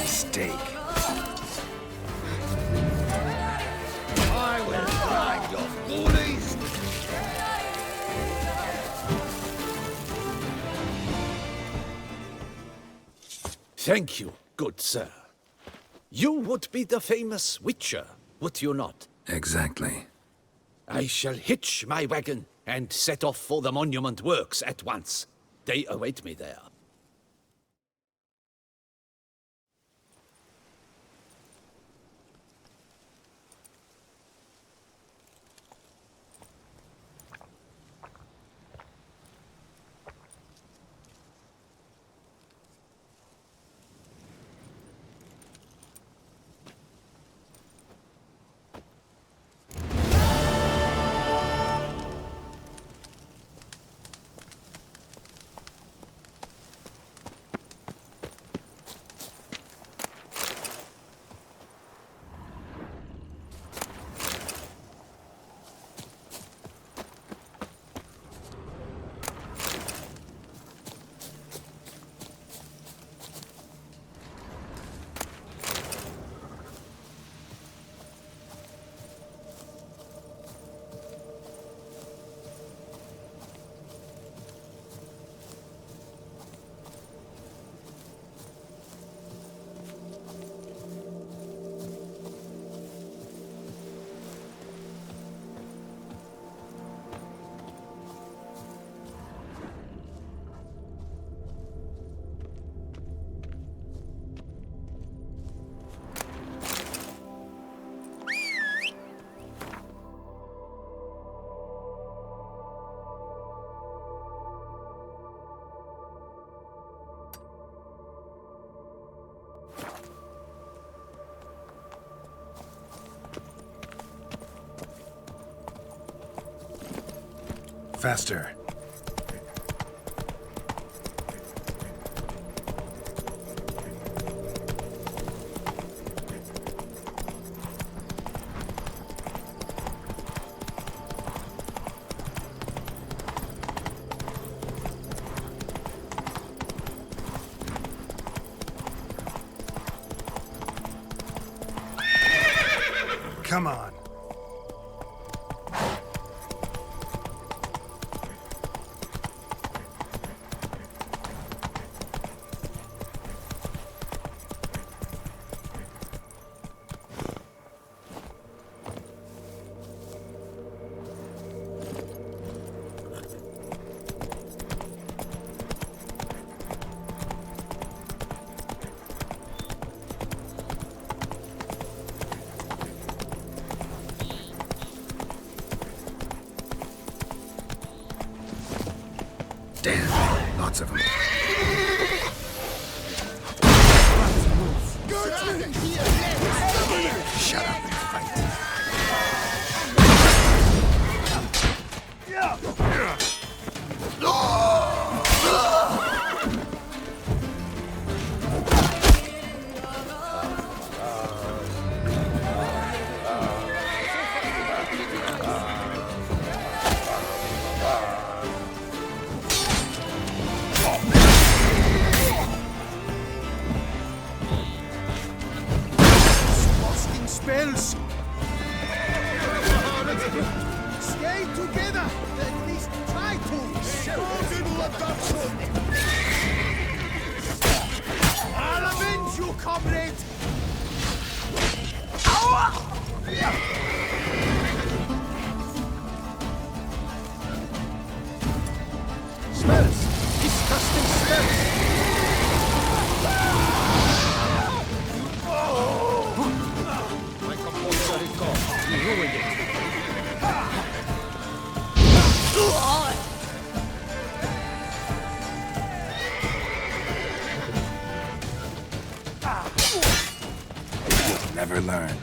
Steak. I will drive your ghoulies. Thank you, good sir. You would be the famous Witcher, would you not? Exactly. I shall hitch my wagon and set off for the monument works at once. They await me there. Faster. Come on. Damn, lots of them. Shut up and fight. Spells! Stay together! At least try to! I'll avenge you, comrade! Smells! Disgusting smells! My composer is gone. You ruined it. You'll never learn.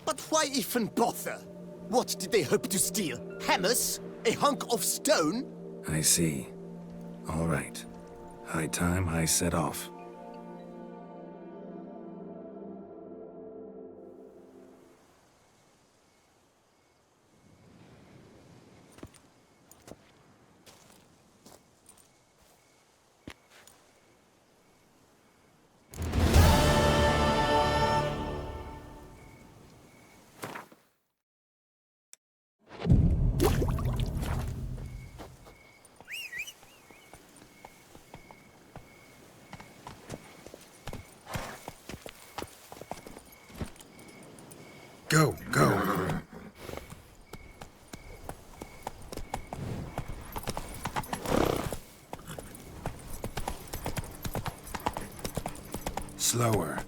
But why even bother? What did they hope to steal? Hammers? A hunk of stone? I see. All right. High time I set off. Go, go. Slower.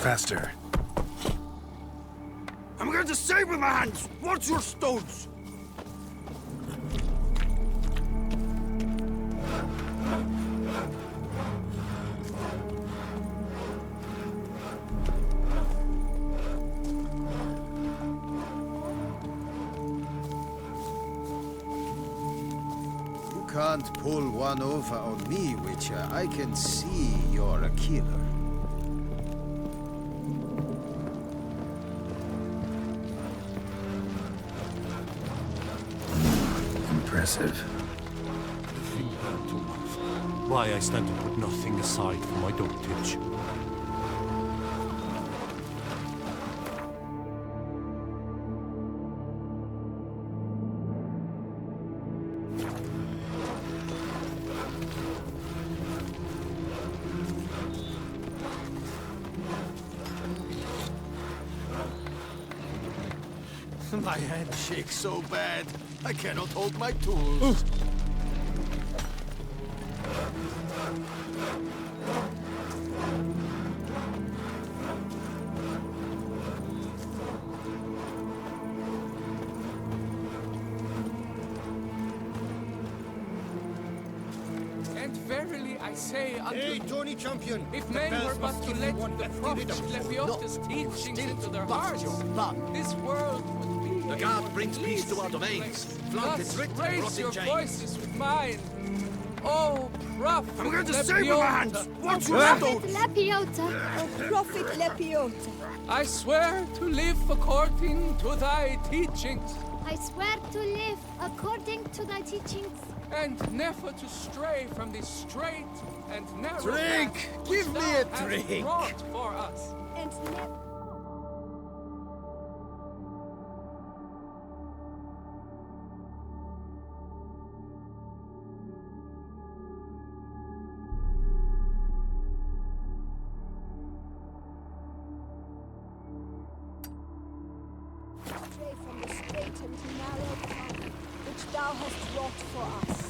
Faster. I'm going to save with my hands! Watch your stones! You can't pull one over on me, Witcher. I can see you're a killer. Impressive. Why I stand to put nothing aside for my dotage. My hand shakes so bad, I cannot hold my tools. And verily I say unto Hey, you, Tony Champion! if the men bells were but must to give you let one the hefty prophet riddance. Lebiota's teachings into their hearts, this world would be The a guard more brings peace to our pleasing domains. place. Flaunt Thus its writ and raise rot in your chains. voices with mine. Oh, prophet I'm going to save with my hands! Lebiota, Watch your Prophet stones! Lepiota. Prophet Lepiota. I swear to live according to thy teachings, I swear to live according to thy teachings, and never to stray from the straight and narrow Drink! path Give which me thou a hast drink. wrought for us. And never. Stray from the straight and narrow path which thou hast wrought for us.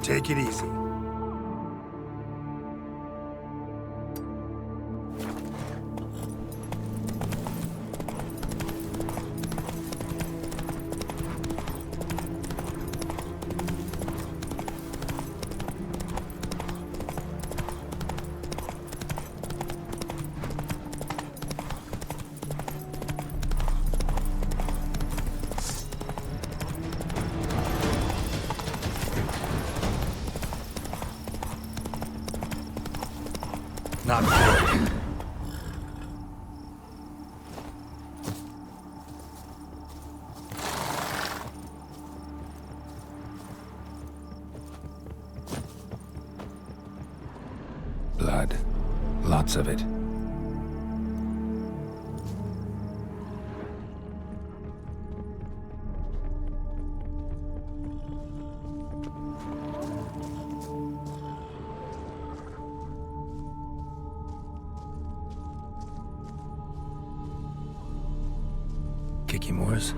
Take it easy. Not good. Blood. Lots of it. Moors?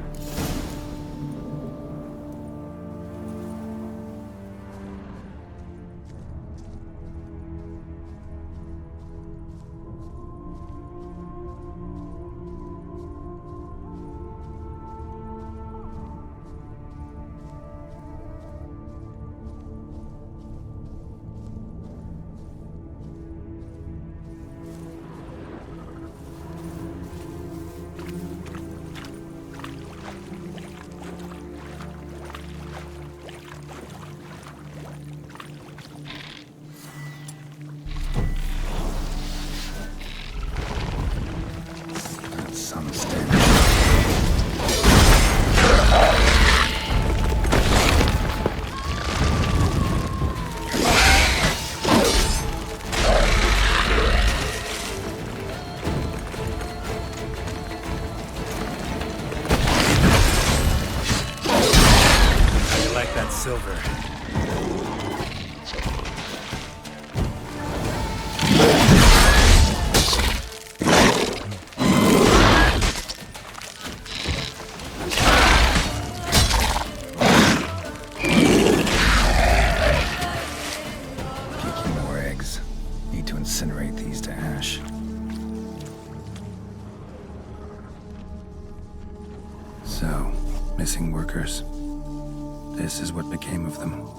Silver. Kicking more eggs. Need to incinerate these to ash. So, missing workers. This is what became of them.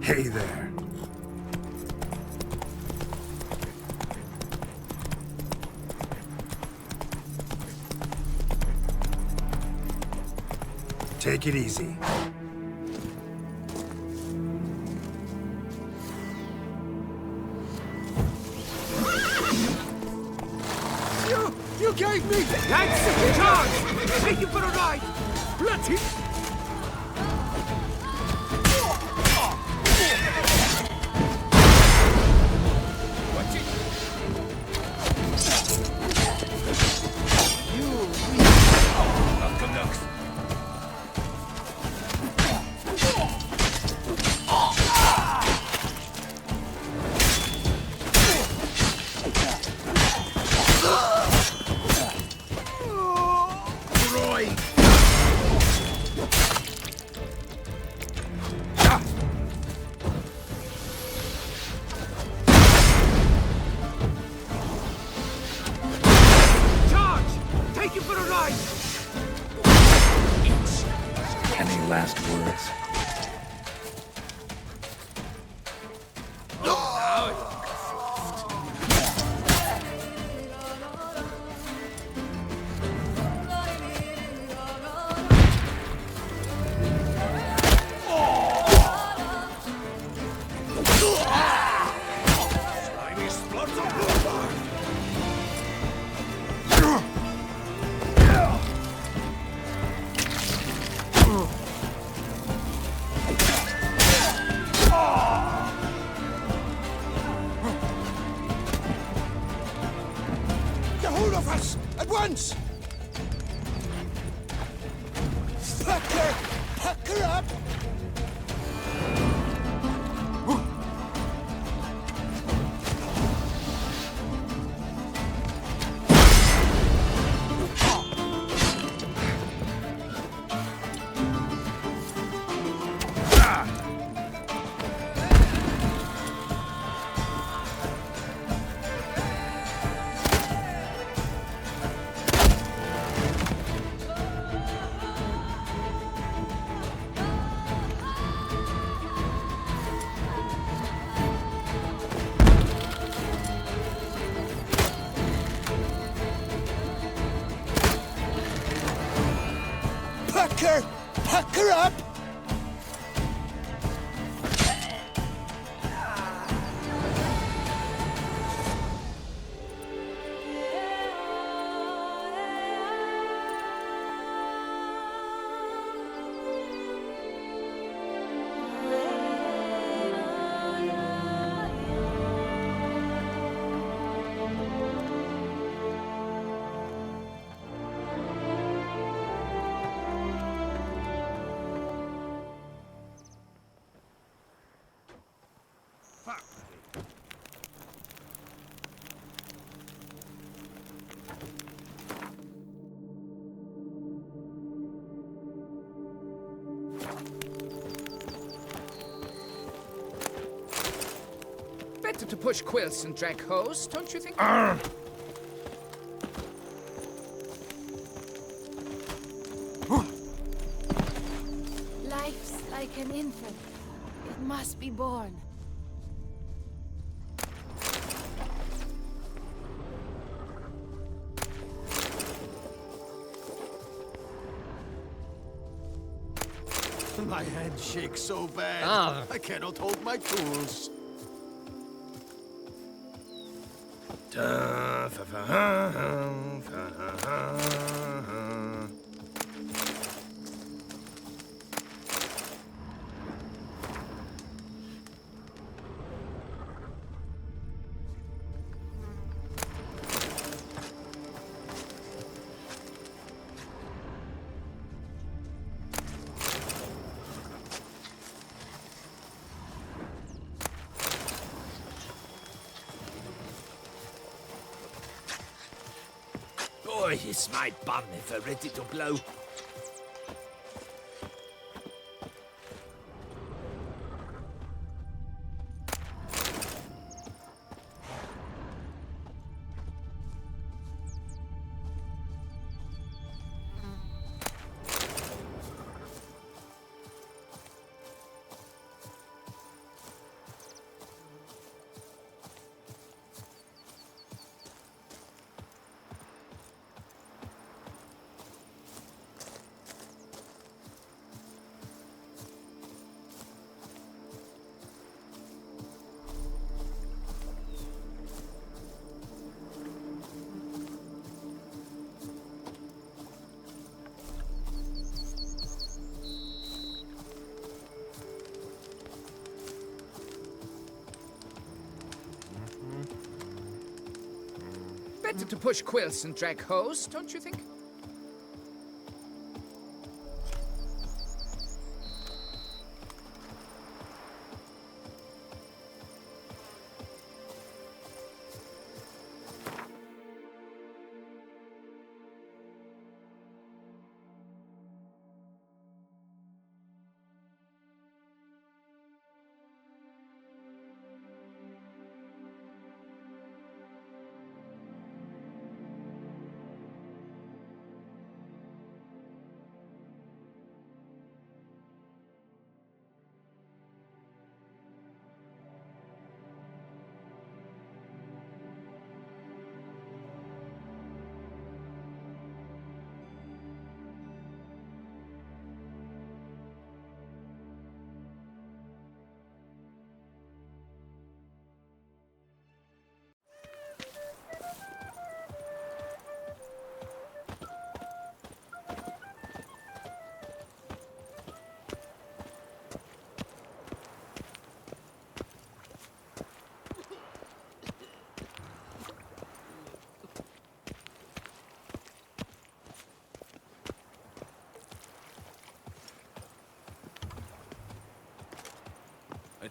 Hey there. Take it easy. You gave me that chance! Take you for a ride! Bloody... Any last words? Oh, of us! At once! Pucker! Pucker up! Pucker up! Better to push quilts and drag hose, don't you think? Life's like an infant. It must be born. My hand shakes so bad. I cannot hold my tools. Boy, is my bum ever ready to blow. Better to push quilts and drag hose, don't you think?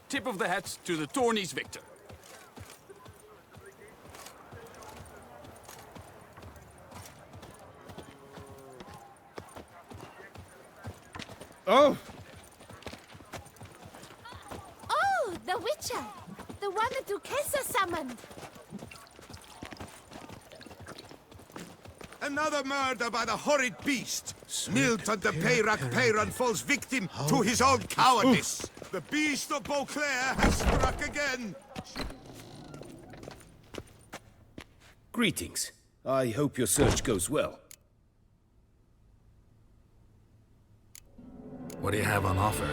Tip of the hat to the tourney's victor. Oh! Oh, the Witcher! The one that Duquesa summoned! Another murder by the horrid beast! Milton de Peyrac falls victim to his own cowardice! The beast of Beauclair has struck again! Greetings. I hope your search goes well. What do you have on offer?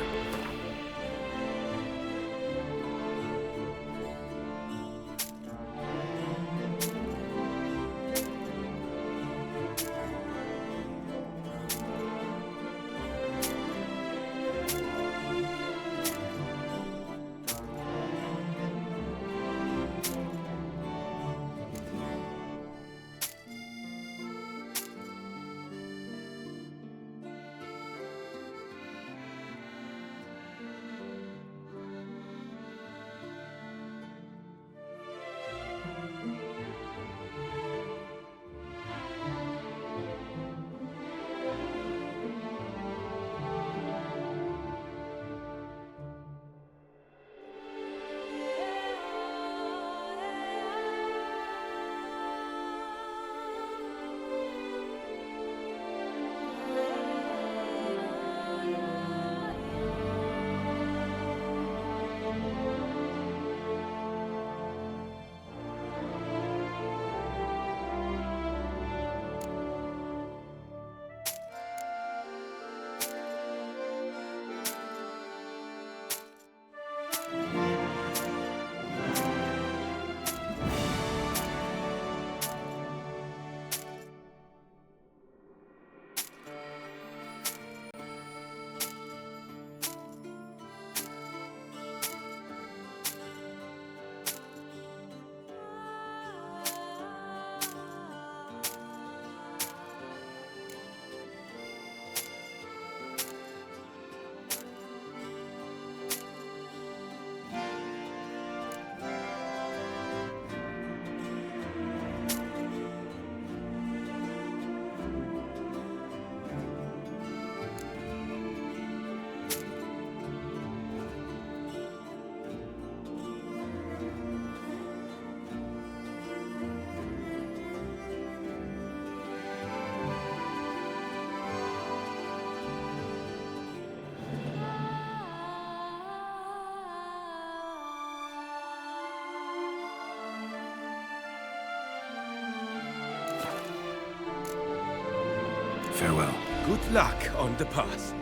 Farewell. Good luck on the path.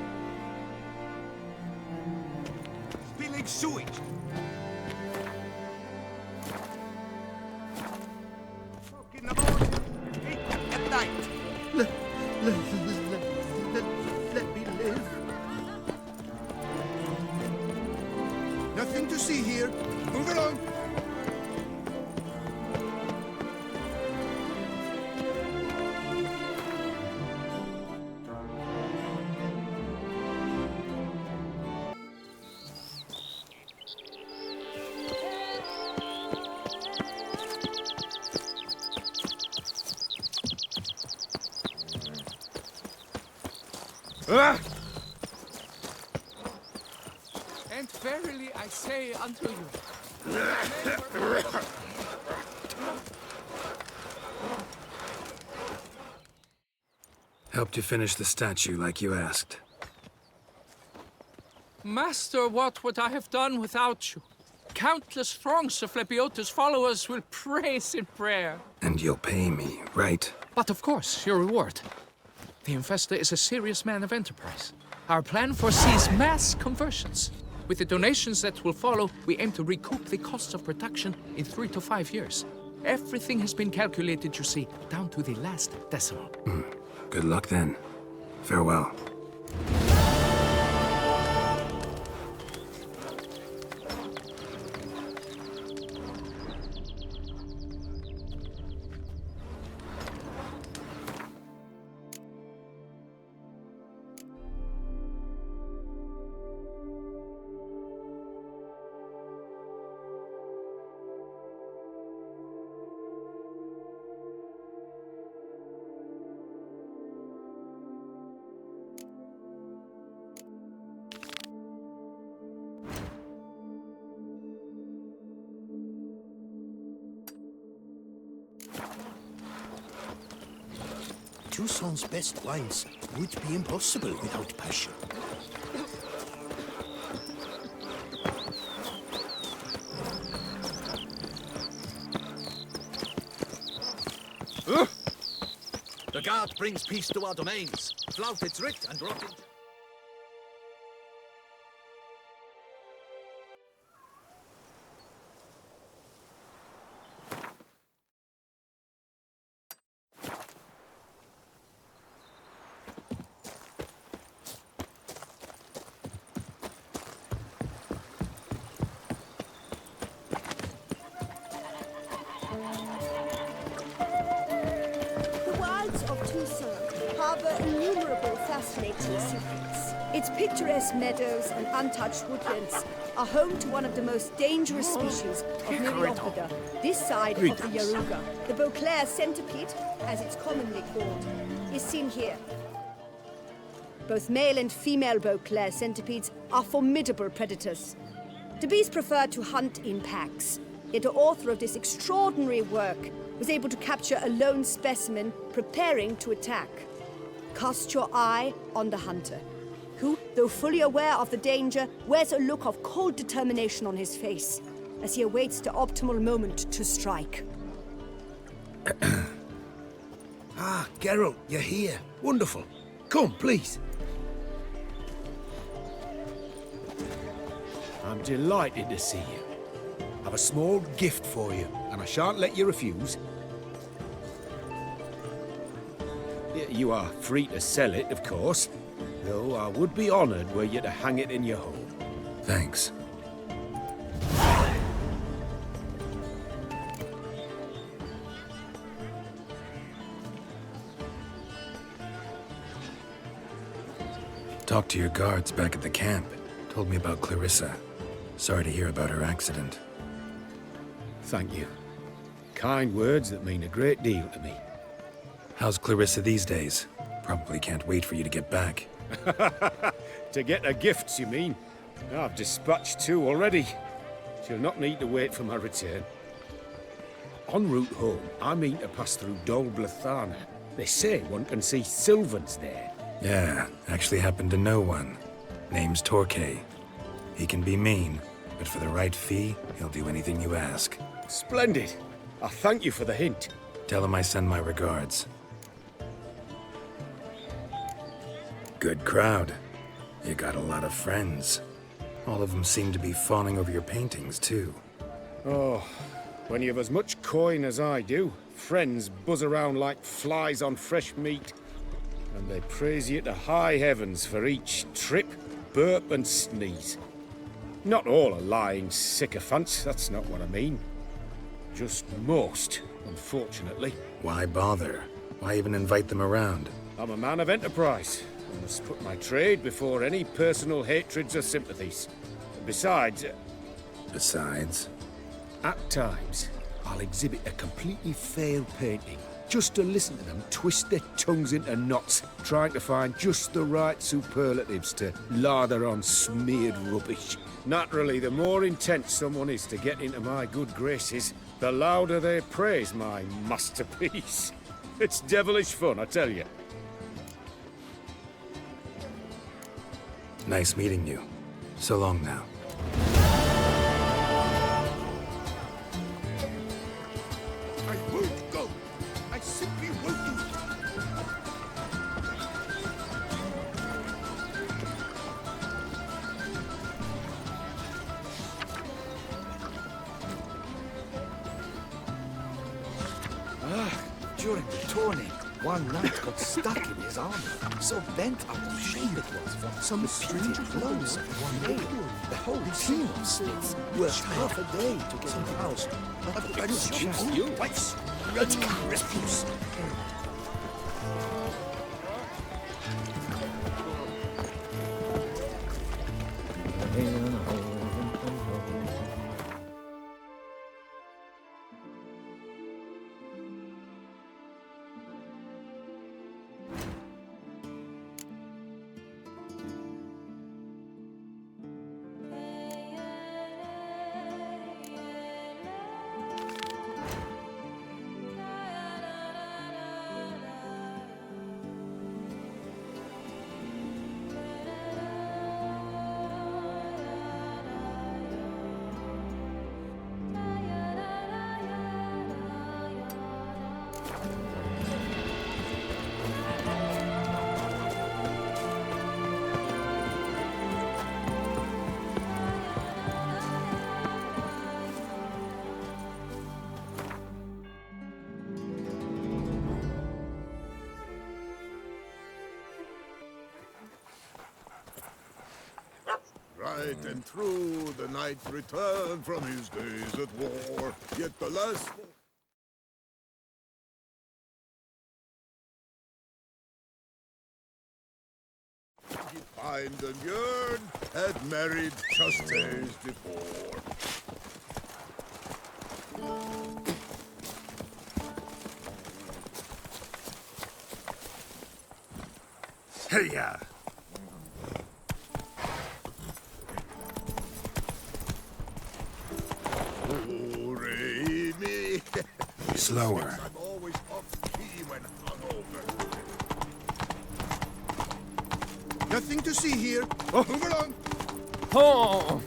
Spilling sewage! O'clock in the morning, 8 at night! Let me live. Nothing to see here. Move along. And verily I say unto you, Helped you finish the statue like you asked. Master, what would I have done without you? Countless throngs of Lebiota's followers will praise in prayer. And you'll pay me, right? But of course, your reward. The investor is a serious man of enterprise. Our plan foresees mass conversions. With the donations that will follow, we aim to recoup the costs of production in 3 to 5 years. Everything has been calculated, you see, down to the last decimal. Good luck then. Farewell. Toussaint's best wines would be impossible without passion. The guard brings peace to our domains. Flout its writ and rot it. The wilds of Toussaint harbor innumerable fascinating secrets. Its picturesque meadows and untouched woodlands are home to one of the most dangerous species of Moo-rderer, this side of the Yaruga. The BEAUCLAIR'S centipede, as it's commonly called, is seen here. Both male and female BEAUCLAIR centipedes are formidable predators. The bees prefer to hunt in packs, yet the author of this extraordinary work was able to capture a lone specimen preparing to attack. Cast your eye on the hunter, who, though fully aware of the danger, wears a look of cold determination on his face as he awaits the optimal moment to strike. Ah, Geralt, you're here. Wonderful. Come, please. I'm delighted to see you. I've a small gift for you, and I shan't let you refuse. You are free to sell it, of course, though I would be honoured were you to hang it in your home. Thanks. Talked to your guards back at the camp. Told me about Clarissa. Sorry to hear about her accident. Thank you. Kind words that mean a great deal to me. How's Clarissa these days? Probably can't wait for you to get back. To get her gifts, you mean? I've dispatched 2 already. She'll not need to wait for my return. En route home, I mean to pass through Dol Blathana. They say one can see Sylvans there. Yeah, actually happen to know one. Name's Torquay. He can be mean, but for the right fee, he'll do anything you ask. Splendid. I thank you for the hint. Tell him I send my regards. Good crowd. You got a lot of friends. All of them seem to be fawning over your paintings, too. Oh, when you have as much coin as I do, friends buzz around like flies on fresh meat. And they praise you to high heavens for each trip, burp and sneeze. Not all are lying sycophants, that's not what I mean. Just most, unfortunately. Why bother? Why even invite them around? I'm a man of enterprise. I must put my trade before any personal hatreds or sympathies. Besides... Besides? At times, I'll exhibit a completely failed painting, just to listen to them twist their tongues into knots, trying to find just the right superlatives to lather on smeared rubbish. Naturally, the more intent someone is to get into my good graces, the louder they praise my masterpiece. It's devilish fun, I tell you. Nice meeting you. So long now. I won't go. I simply won't do it. During the tourney, one knight got stuck in his armor, so bent out of shape it was from some strange blows of one nail. The whole team of smiths worked half a day to get him out. But just you. What's radical refuse? Tried and true, the knight returned from his days at war. Yet the last... He pined and yearned, had married just days before. Hey-ya! Slower. I'm always off key when hungover. Nothing to see here. Oh, move along. Oh!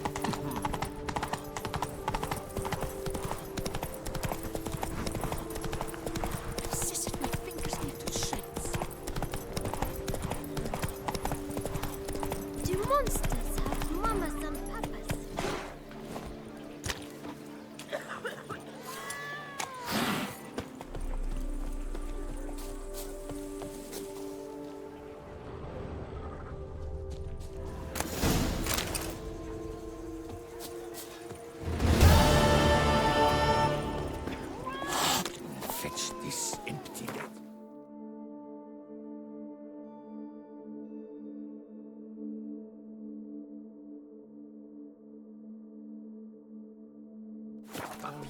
Sissered my fingers into shreds. Do monsters have mamas and papas? Fetch this empty net.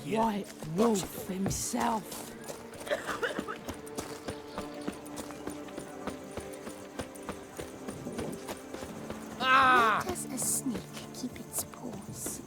White Wolf himself. Where does a snake keep its paws?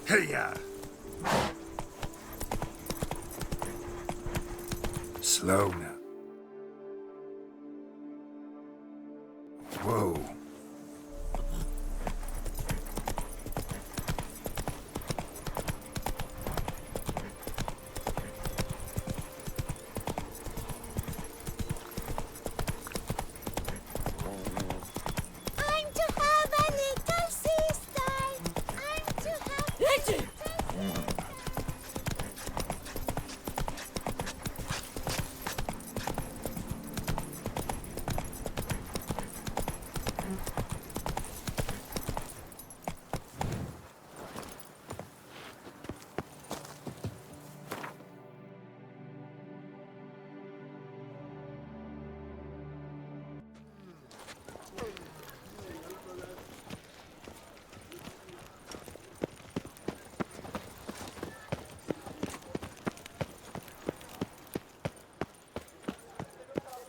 Hey-ya! Slow now. Whoa. I'm to have a little sister. I'm to have...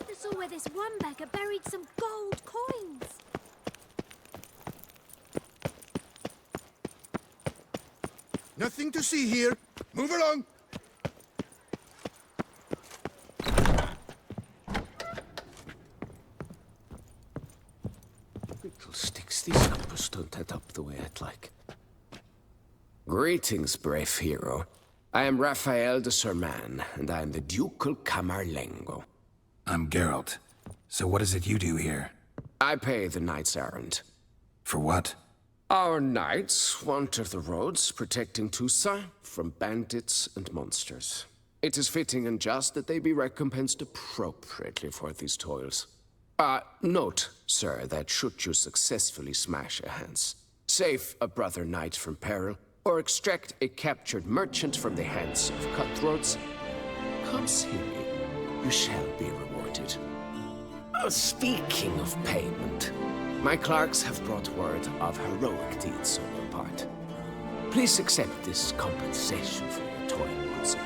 I saw where this one beggar buried some gold coins. Nothing to see here. Move along. Little sticks, these numbers don't add up the way I'd like. Greetings, brave hero. I am Raphael de Serman, and I am the Ducal Camarlengo. I'm Geralt. So what is it you do here? I pay the knight's errand. For what? Our knights wander the roads, protecting Tusa from bandits and monsters. It is fitting and just that they be recompensed appropriately for these toils. Note, sir, that should you successfully smash a Hans, save a brother knight from peril, or extract a captured merchant from the hands of cutthroats, come see me. You shall be rewarded. Speaking of payment, My clerks have brought word of heroic deeds on your part. Please accept this compensation for your toil, good sir.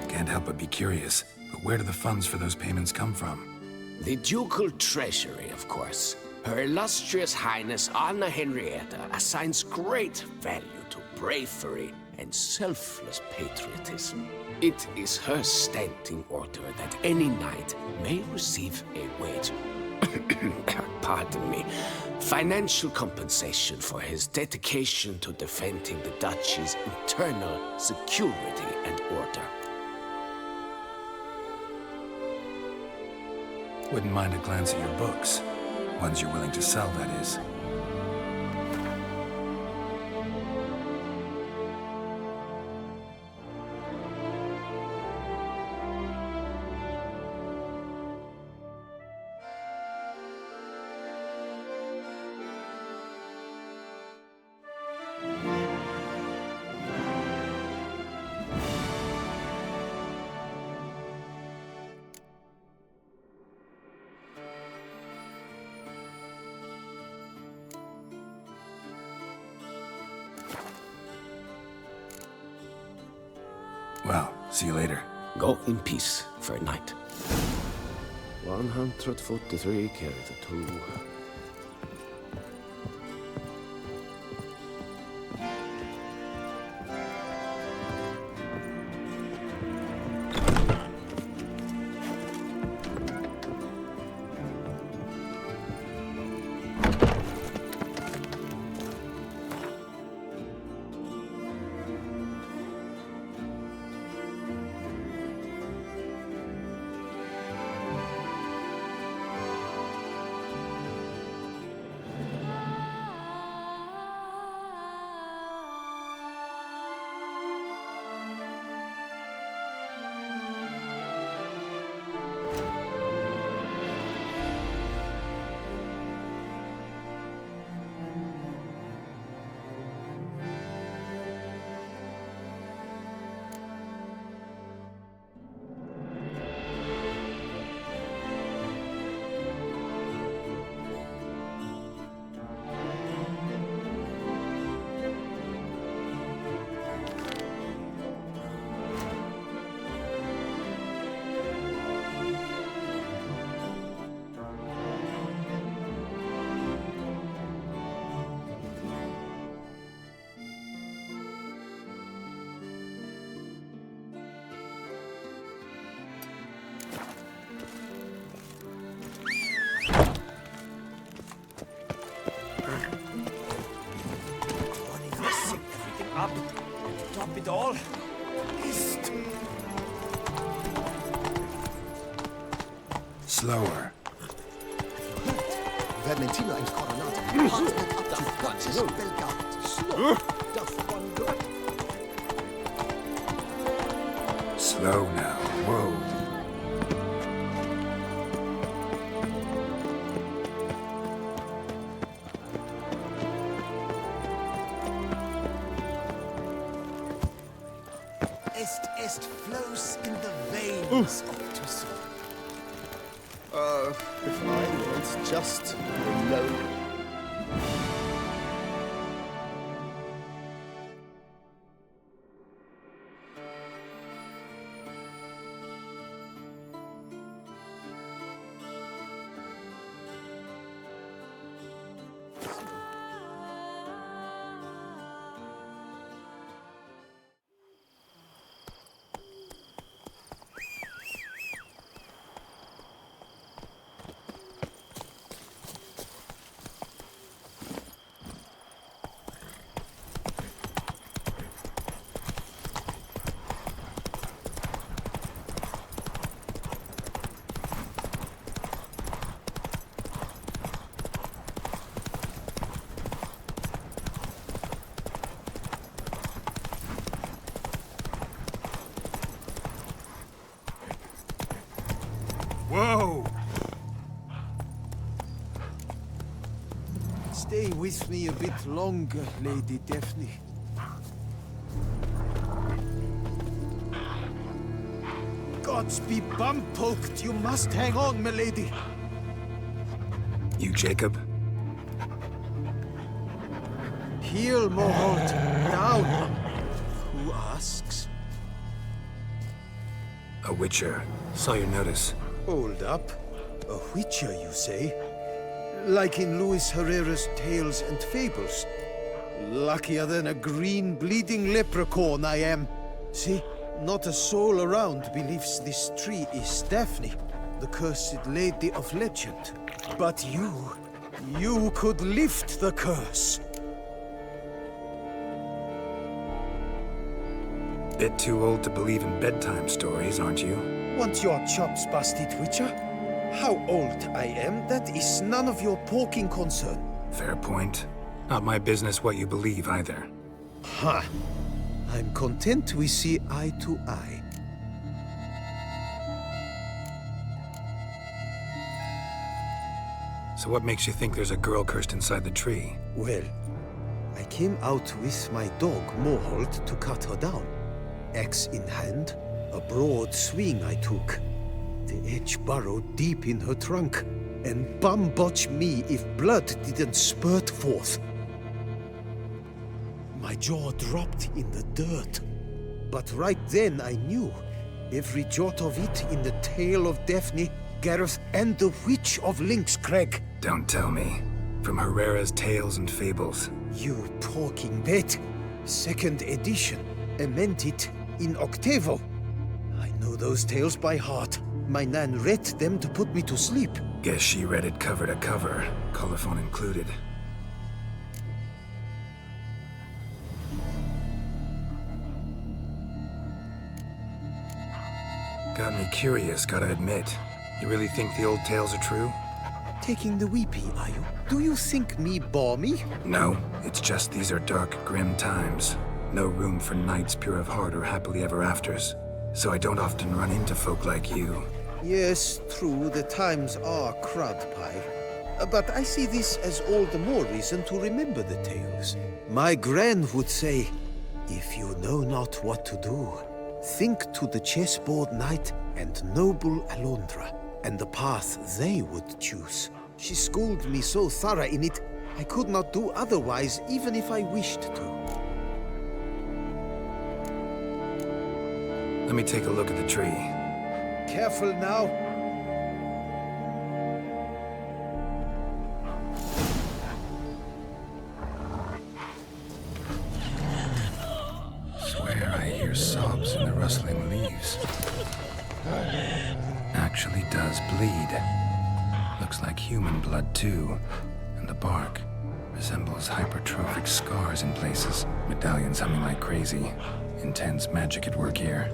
Can't help but be curious, but where do the funds for those payments come from? The ducal treasury, of course. Her illustrious highness Anna Henrietta assigns great value to bravery and selfless patriotism. It is her standing order that any knight may receive a wage. Pardon me. Financial compensation for his dedication to defending the duchy's internal security and order. Wouldn't mind a glance at your books. Ones you're willing to sell, that is. Well, see you later. Go in peace for a night. 143 carry the 2. Up and top it all. East. Slower. Vermentino and Coronado. Partnered up to Duchess Belgard. Slow. Doth one good. Slow now. Whoa. Est flows in the veins of Tusson. If I want just alone. Whoa! Stay with me a bit longer, Lady Daphne. gods be bum-poked. You must hang on, milady. You, Jacob? Heel, Moholt. Down. Who asks? A witcher. Saw your notice. Hold up. A witcher, you say? Like in Luis Herrera's Tales and Fables. Luckier than a green, bleeding leprechaun I am. See, not a soul around believes this tree is Daphne, the cursed lady of legend. But you could lift the curse. Bit too old to believe in bedtime stories, aren't you? Want your chops busted, witcher? How old I am, that is none of your poking concern. Fair point. Not my business what you believe, either. Ha! I'm content we see eye to eye. So what makes you think there's a girl cursed inside the tree? Well, I came out with my dog, Moholt, to cut her down. Axe in hand, a broad swing I took. The edge burrowed deep in her trunk, and bum-botch me if blood didn't spurt forth. My jaw dropped in the dirt. But right then I knew every jot of it in the tale of Daphne, Gareth, and the Witch of Lynx Crag. Don't tell me. From Herrera's Tales and Fables. You talking bet. Second edition. Amended in octavo. I know those tales by heart. My nan read them to put me to sleep. Guess she read it cover to cover, colophon included. Got me curious, gotta admit. You really think the old tales are true? Taking the weepy, are you? Do you think me balmy? No, it's just these are dark, grim times. No room for knights pure of heart or happily ever afters. So I don't often run into folk like you. Yes, true, the times are crud pie. But I see this as all the more reason to remember the tales. My gran would say, if you know not what to do, think to the chessboard knight and noble Alondra, and the path they would choose. She schooled me so thorough in it, I could not do otherwise even if I wished to. Let me take a look at the tree. Careful now. Swear I hear sobs in the rustling leaves. Actually does bleed. Looks like human blood too. And the bark resembles hypertrophic scars in places. Medallions humming like crazy. Intense magic at work here.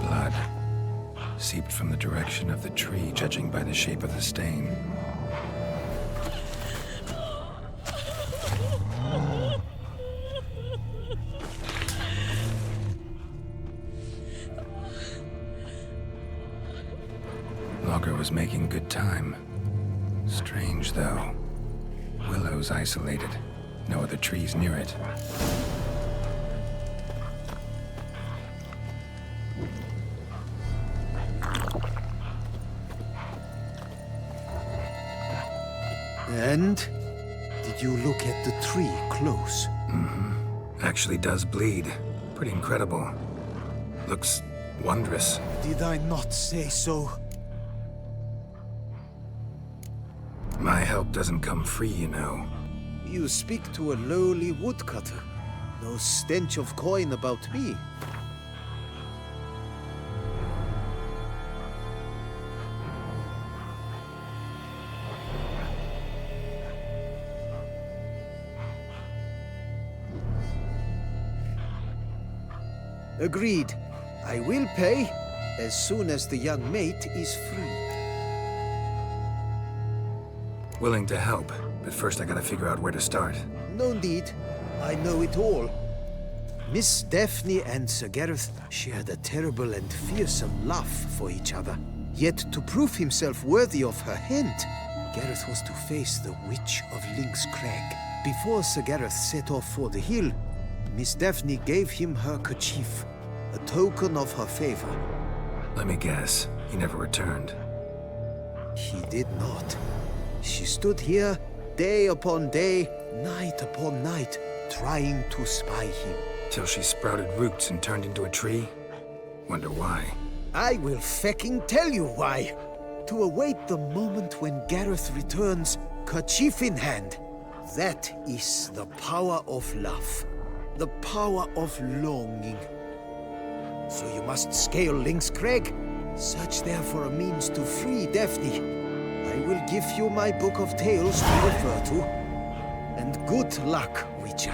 Blood. Seeped from the direction of the tree, judging by the shape of the stain. Logger was making good time. Strange, though. Willow's isolated. No other trees near it. And? Did you look at the tree close? Mm-hmm. Actually does bleed. Pretty incredible. Looks wondrous. Did I not say so? My help doesn't come free, you know. You speak to a lowly woodcutter. No stench of coin about me. Agreed. I will pay as soon as the young mate is free. Willing to help, but first I gotta figure out where to start. No need. I know it all. Miss Daphne and Sir Gareth shared a terrible and fearsome love for each other. Yet to prove himself worthy of her hand, Gareth was to face the Witch of Link's Crag. Before Sir Gareth set off for the hill, Miss Daphne gave him her kerchief, a token of her favor. Let me guess, he never returned. He did not. She stood here, day upon day, night upon night, trying to spy him. Till she sprouted roots and turned into a tree? Wonder why. I will fecking tell you why. To await the moment when Gareth returns, kerchief in hand. That is the power of love. The power of longing. So you must scale Link's Crag. Search there for a means to free Daphne. I will give you my book of tales to refer to. And good luck, Witcher.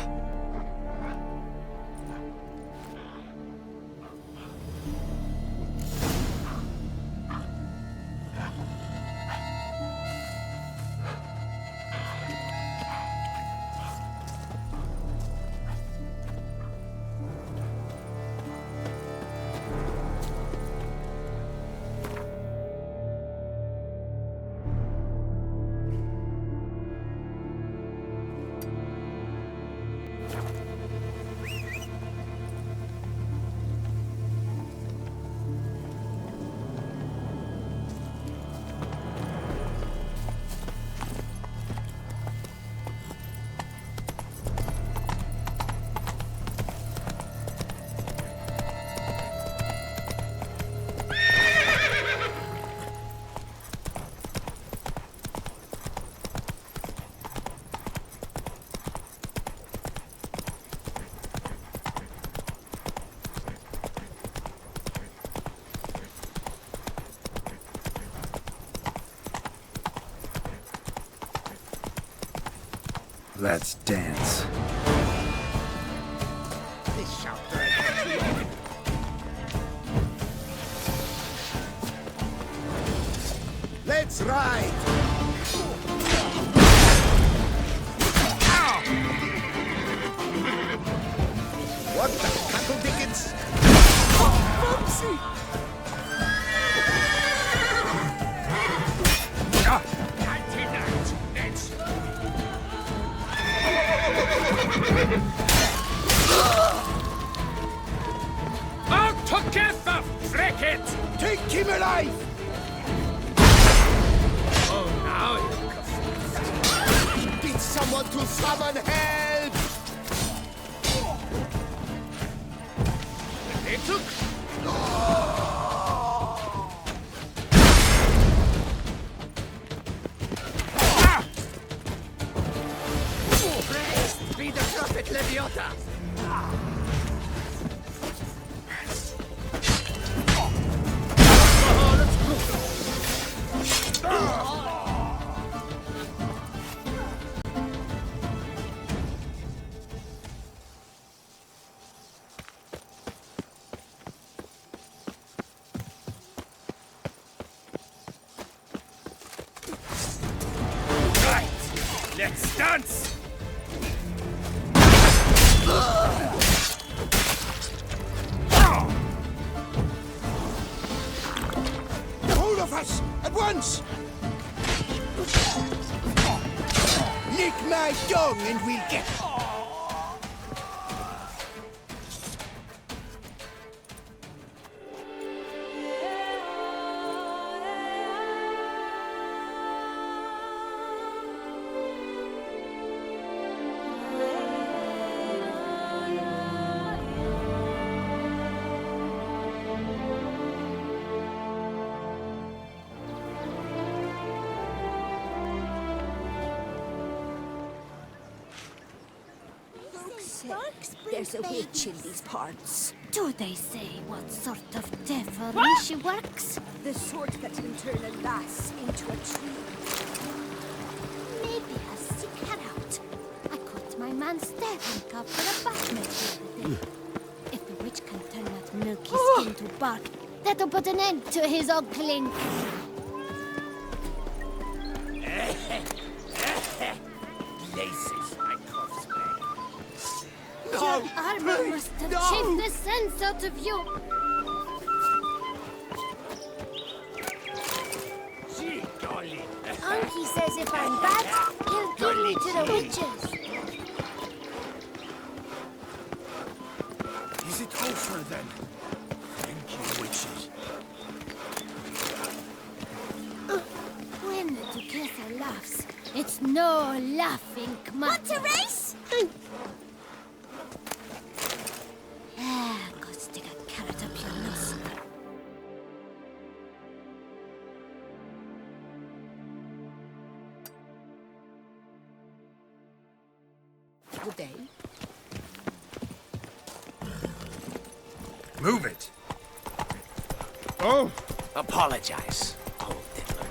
Let's dance. Let's ride! What the cattle dickens? Foxy! Out together, frick it! Take him alive! Oh, now you're confused. Need someone to summon help! They took. Praised be the prophet Leviathan! Let's dance! The whole of us, at once! Lick my tongue and we'll get... There's a witch in these parts. Do they say what sort of devilry she works? The sort that can turn a lass into a tree. Maybe I'll seek her out. I caught my man Stefan up for a bath the other day. If the witch can turn that milky skin to bark, that'll put an end to his ogling. Places, my cough's back. Your armor must have chafed the sense out of you. says if I'm bad, he'll give me to the witches. Is it over then? Thank you, witches. When the Duquesa laughs, it's no laughing matter. Want to race? Go stick a carrot up your nose. Good day. Move it. Oh! Apologize, old diddler.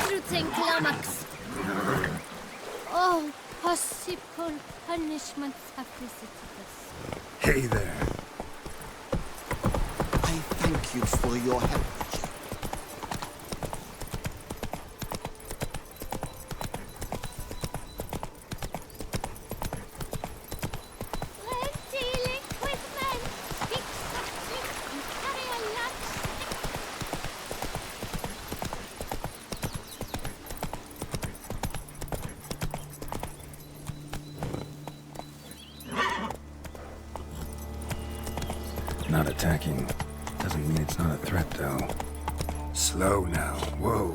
Recruiting climax. Oh, possible punishments have visited us. Hey there. I thank you for your help. When dealing with men, speak softly and carry a large Not attacking. Doesn't mean it's not a threat, though. Slow now. Whoa.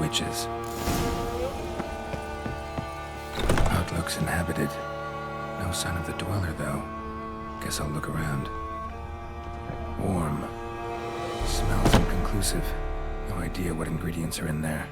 Witches. Outlook's inhabited. No sign of the dweller, though. Guess I'll look around. Warm. Smells inconclusive. No idea what ingredients are in there.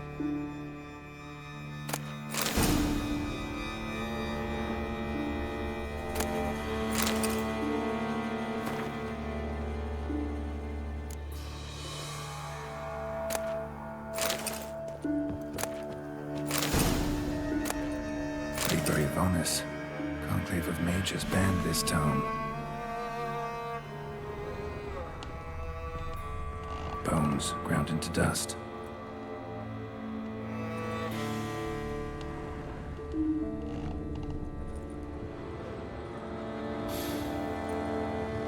Conclave of mages banned this tome. Bones ground into dust.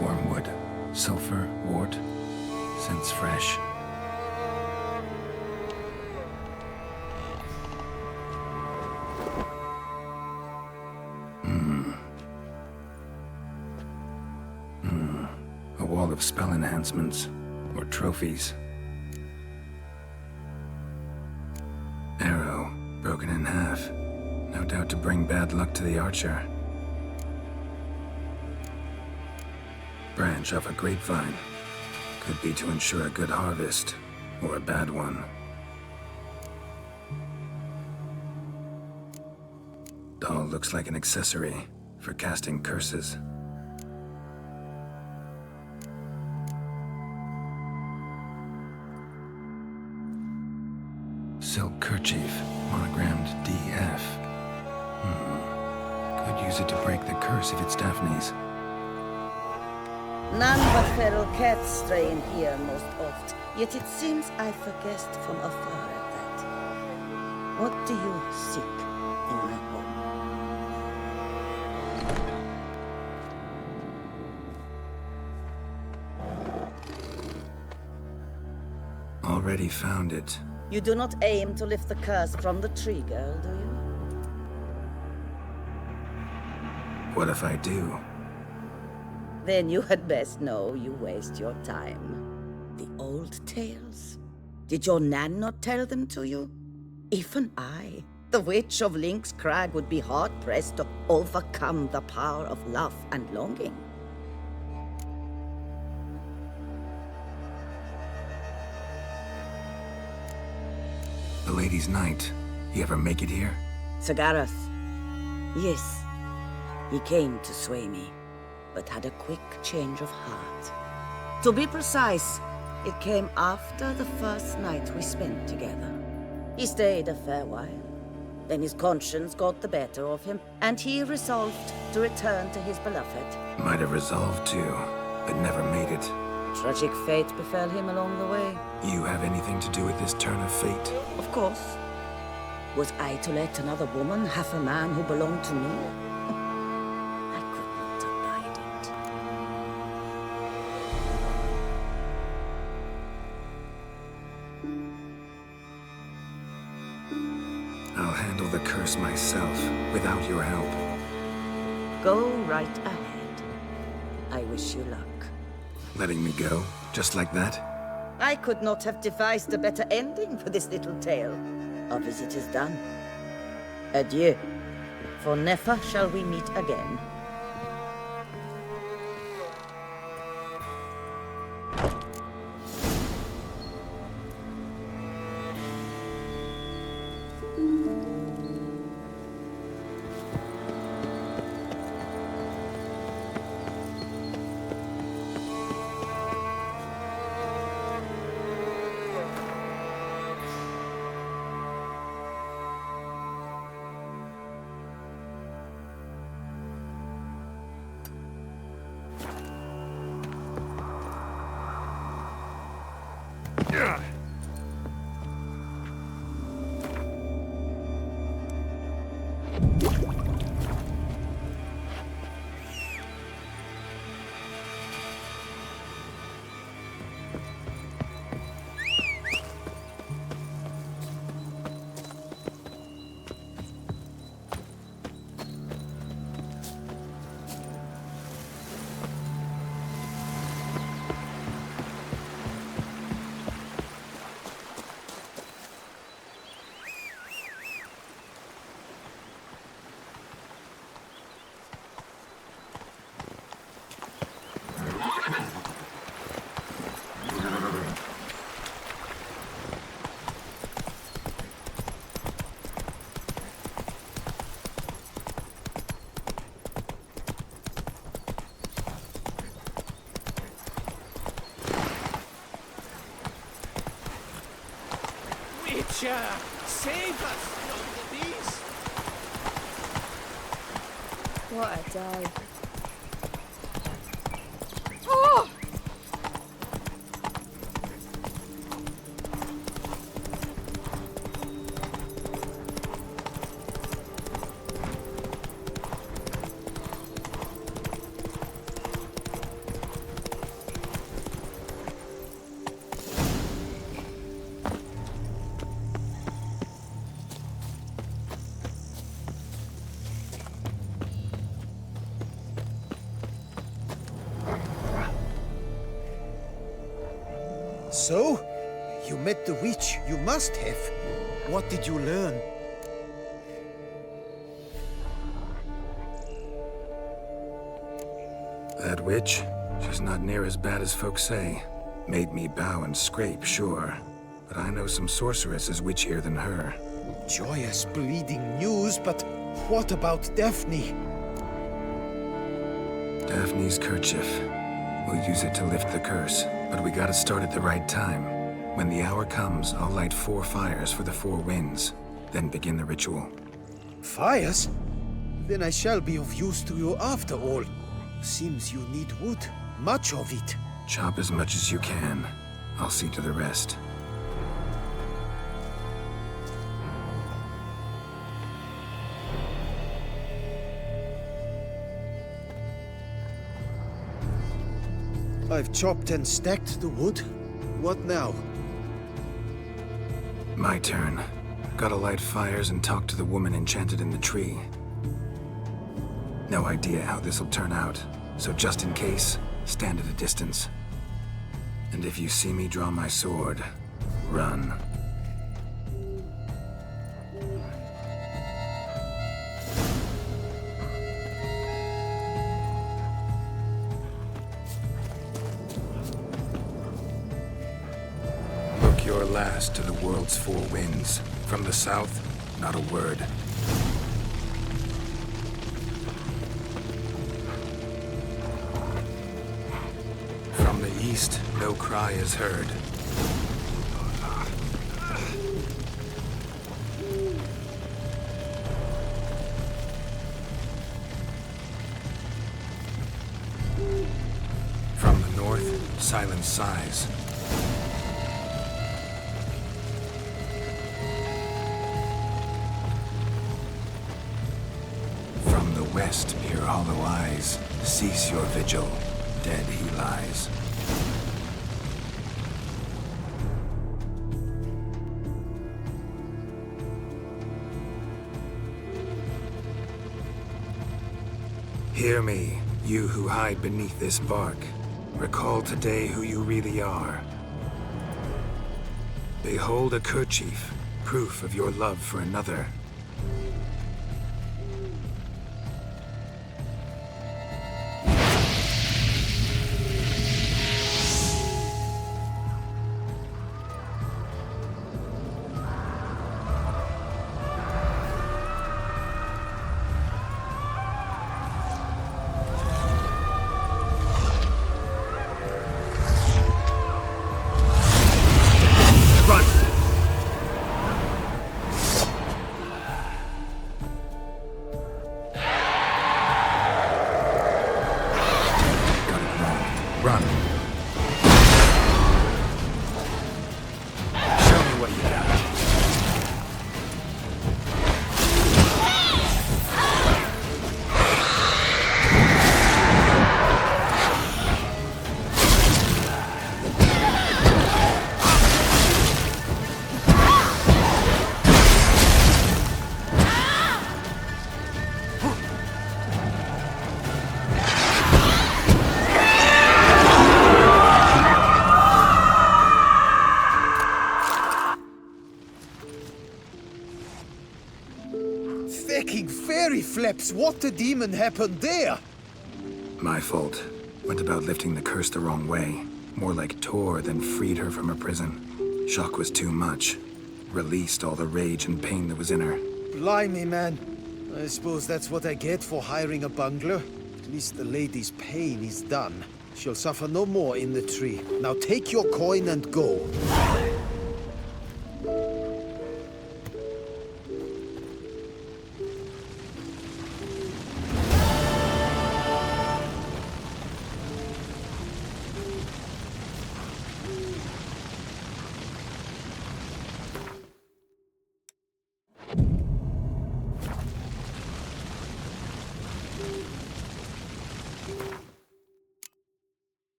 Wormwood, sulfur, wort, scents fresh. Of spell enhancements or trophies. Arrow broken in half, no doubt to bring bad luck to the archer. Branch off a grapevine, could be to ensure a good harvest or a bad one. Doll looks like an accessory for casting curses. Silk kerchief, monogrammed DF. Could use it to break the curse if it's Daphne's. None but feral cats stray in here most oft, yet it seems I've guessed from afar at that. What do you seek in my home? Already found it. You do not aim to lift the curse from the tree, girl, do you? What if I do? Then you had best know you waste your time. The old tales? Did your Nan not tell them to you? Even I, the Witch of Link's Crag, would be hard-pressed to overcome the power of love and longing. The Lady's Knight. You ever make it here? Sagarath. Yes. He came to sway me, but had a quick change of heart. To be precise, It came after the first night we spent together. He stayed a fair while. Then his conscience got the better of him, and he resolved to return to his beloved. Might have resolved to, but never made it. Tragic fate befell him along the way. You have anything to do with this turn of fate? Of course. Was I to let another woman have a man who belonged to me? I could not abide it. I'll handle the curse myself, without your help. Go right ahead. I wish you luck. Letting me go, just like that? I could not have devised a better ending for this little tale. Our visit is done. Adieu, for never shall we meet again. Save us from the beast! What a day. Oh! So? You met the witch. You must have. What did you learn? That witch? She's not near as bad as folks say. Made me bow and scrape, sure. But I know some sorceresses witchier than her. Joyous bleeding news, but what about Daphne? Daphne's kerchief. We'll use it to lift the curse, but we gotta start at the right time. When the hour comes, I'll light 4 fires for the 4 winds, then begin the ritual. Fires? Then I shall be of use to you after all. Seems you need wood. Much of it. Chop as much as you can. I'll see to the rest. I've chopped and stacked the wood. What now? My turn. Gotta light fires and talk to the woman enchanted in the tree. No idea how this'll turn out, so just in case, stand at a distance. And if you see me draw my sword, run. Look your last to the world's 4 winds. From the south, not a word. From the east, east, no cry is heard. From the north, silence sighs. From the west, peer hollow eyes. Cease your vigil. Dead he lies. Hear me, you who hide beneath this bark. Recall today who you really are. Behold a kerchief, proof of your love for another. Run. Show me what you got. Fecking fairy flaps, what the demon happened there? My fault. Went about lifting the curse the wrong way. More like tore than freed her from her prison. Shock was too much. Released all the rage and pain that was in her. Blimey, man. I suppose that's what I get for hiring a bungler. At least the lady's pain is done. She'll suffer no more in the tree. Now take your coin and go.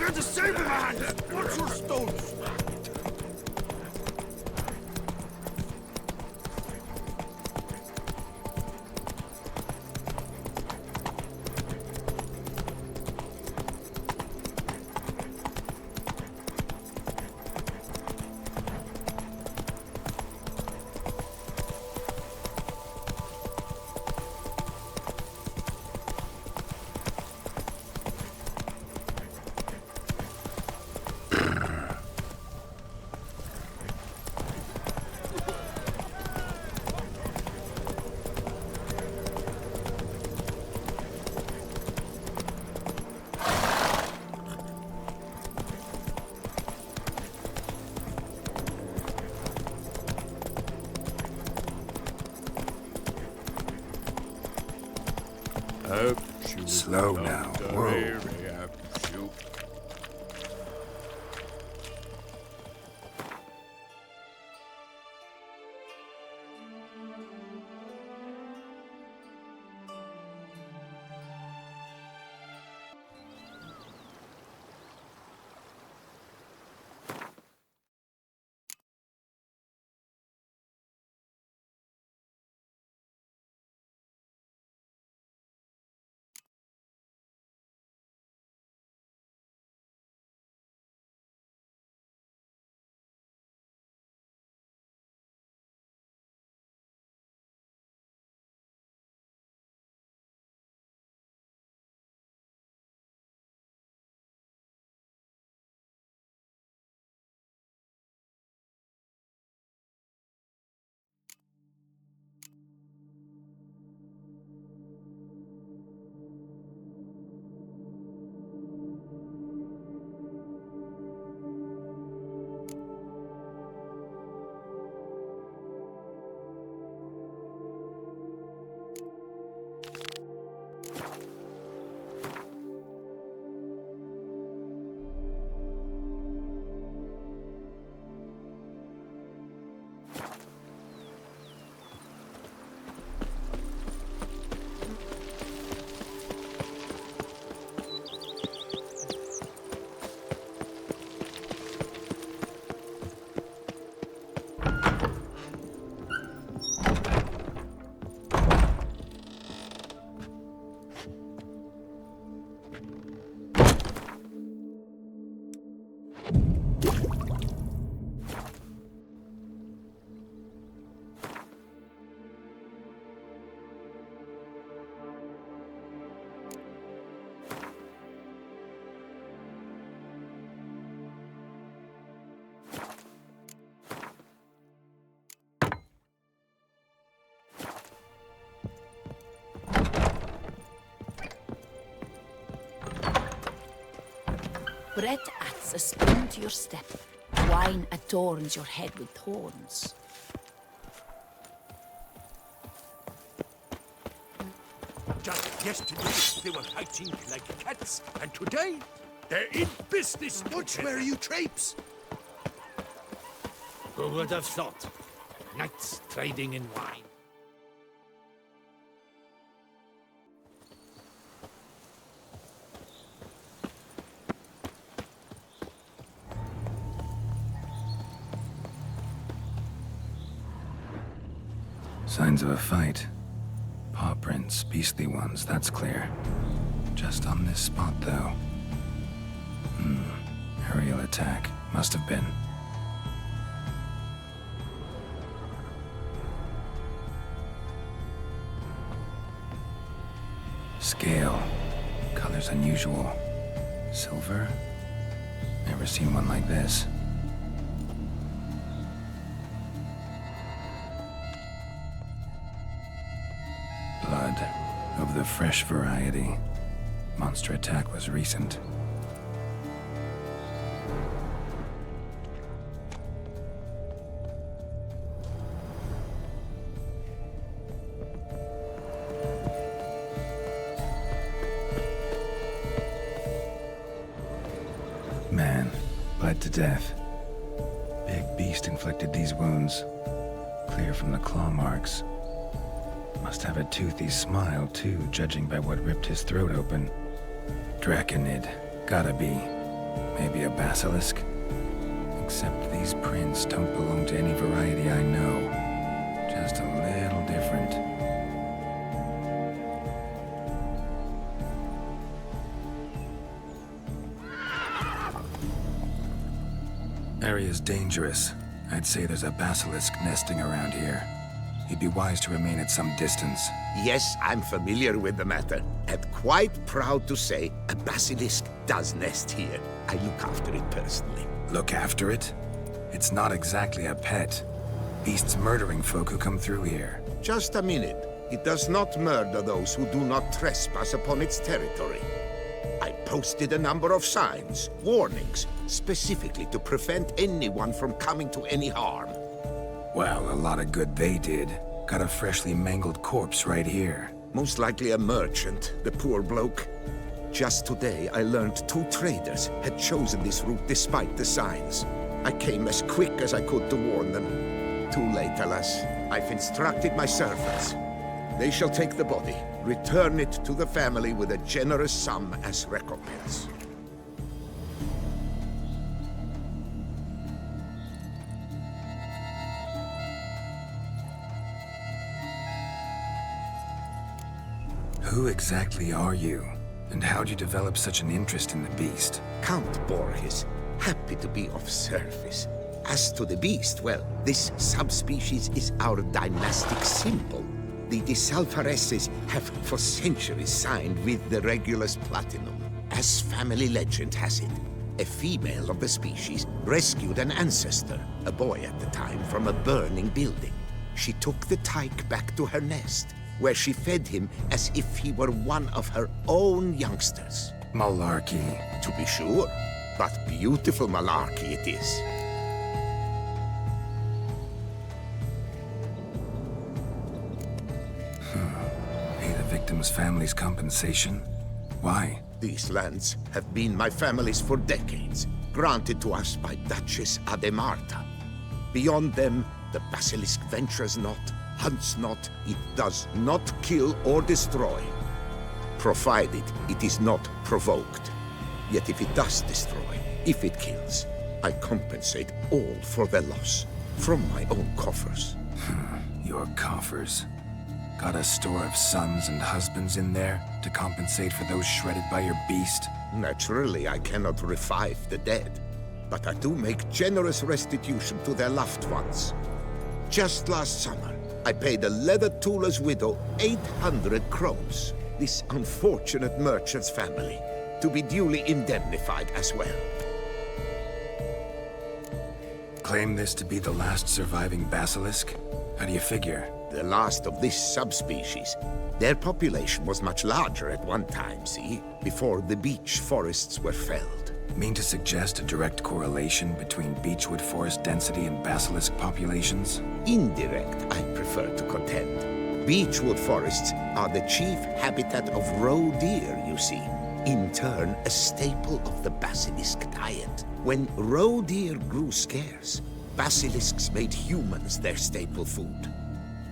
To save a man! What's your stones? Slow now. Whoa. Bread adds a spring to your step. Wine adorns your head with thorns. Just yesterday, they were fighting like cats, and today, they're in business. Watch where you traipse. Who would have thought? Knights trading in wine. Signs of a fight. Paw prints, beastly ones, that's clear. Just on this spot, though. Aerial attack. Must have been. Scale. Colors unusual. Silver? Never seen one like this. Blood. Of the fresh variety. Monster attack was recent. Man, bled to death. Big beast inflicted these wounds. Clear from the claw marks. Must have a toothy smile, too, judging by what ripped his throat open. Draconid. Gotta be. Maybe a basilisk? Except these prints don't belong to any variety I know. Just a little different. Area's dangerous. I'd say there's a basilisk nesting around here. He'd be wise to remain at some distance. Yes, I'm familiar with the matter, and quite proud to say a basilisk does nest here. I look after it personally. Look after it? It's not exactly a pet. Beasts murdering folk who come through here. Just a minute. It does not murder those who do not trespass upon its territory. I posted a number of signs, warnings, specifically to prevent anyone from coming to any harm. Well, a lot of good they did. Got a freshly mangled corpse right here. Most likely a merchant, the poor bloke. Just today, I learned 2 traders had chosen this route despite the signs. I came as quick as I could to warn them. Too late, alas. I've instructed my servants. They shall take the body, return it to the family with a generous sum as recompense. Who exactly are you? And how'd you develop such an interest in the beast? Count Borges, happy to be of service. As to the beast, well, this subspecies is our dynastic symbol. The Desalfareses have for centuries signed with the Regulus Platinum. As family legend has it, a female of the species rescued an ancestor, a boy at the time, from a burning building. She took the tyke back to her nest, where she fed him as if he were one of her own youngsters. Malarkey. To be sure, but beautiful malarkey it is. Pay the victim's family's compensation? Why? These lands have been my family's for decades, granted to us by Duchess Ademarta. Beyond them, the basilisk ventures not, hunts not, it does not kill or destroy, provided it is not provoked. Yet if it does destroy, if it kills, I compensate all for the loss, from my own coffers. Your coffers? Got a store of sons and husbands in there to compensate for those shredded by your beast? Naturally, I cannot revive the dead, but I do make generous restitution to their loved ones. Just last summer, I paid a leather tooler's widow 800 crowns, this unfortunate merchant's family, to be duly indemnified as well. Claim this to be the last surviving basilisk? How do you figure? The last of this subspecies. Their population was much larger at one time, see? Before the beech forests were felled. Mean to suggest a direct correlation between beechwood forest density and basilisk populations? Indirect, I prefer to contend. Beechwood forests are the chief habitat of roe deer, you see. In turn, a staple of the basilisk diet. When roe deer grew scarce, basilisks made humans their staple food.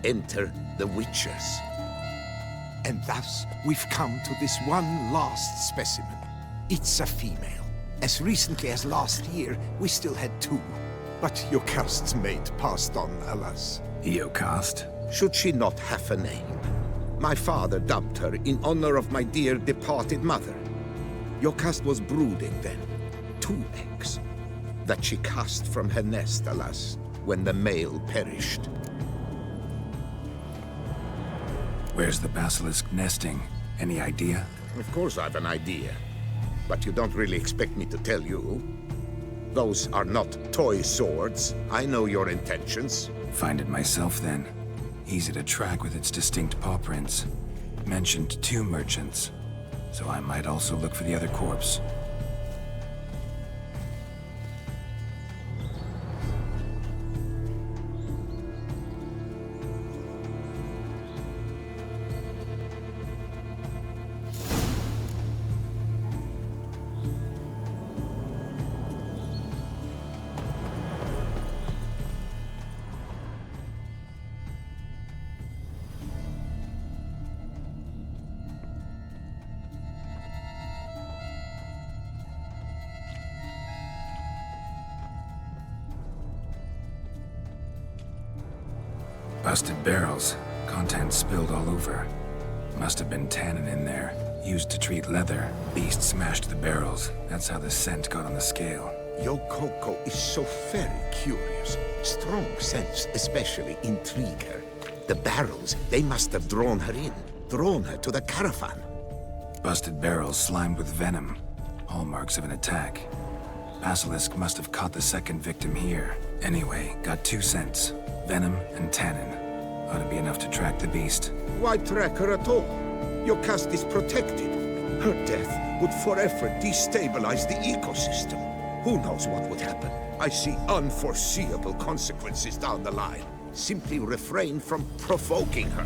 Enter the witchers. And thus, we've come to this one last specimen. It's a female. As recently as last year, we still had 2. But Jocast's mate passed on, alas. Jocast? Should she not have a name? My father dubbed her in honor of my dear departed mother. Jocast was brooding then. 2 eggs. That she cast from her nest, alas, when the male perished. Where's the basilisk nesting? Any idea? Of course I've an idea. But you don't really expect me to tell you. Those are not toy swords. I know your intentions. Find it myself, then. Easy to track with its distinct paw prints. Mentioned 2 merchants, so I might also look for the other corpse. Busted barrels. Contents spilled all over. Must have been tannin in there. Used to treat leather. Beast smashed the barrels. That's how the scent got on the scale. Your Coco is so very curious. Strong scents especially intrigue her. The barrels, they must have drawn her in. Drawn her to the caravan. Busted barrels slimed with venom. Hallmarks of an attack. Basilisk must have caught the second victim here. Anyway, got 2 scents. Venom and tannin. Ought to be enough to track the beast. Why track her at all? Your caste is protected. Her death would forever destabilize the ecosystem. Who knows what would happen? I see unforeseeable consequences down the line. Simply refrain from provoking her.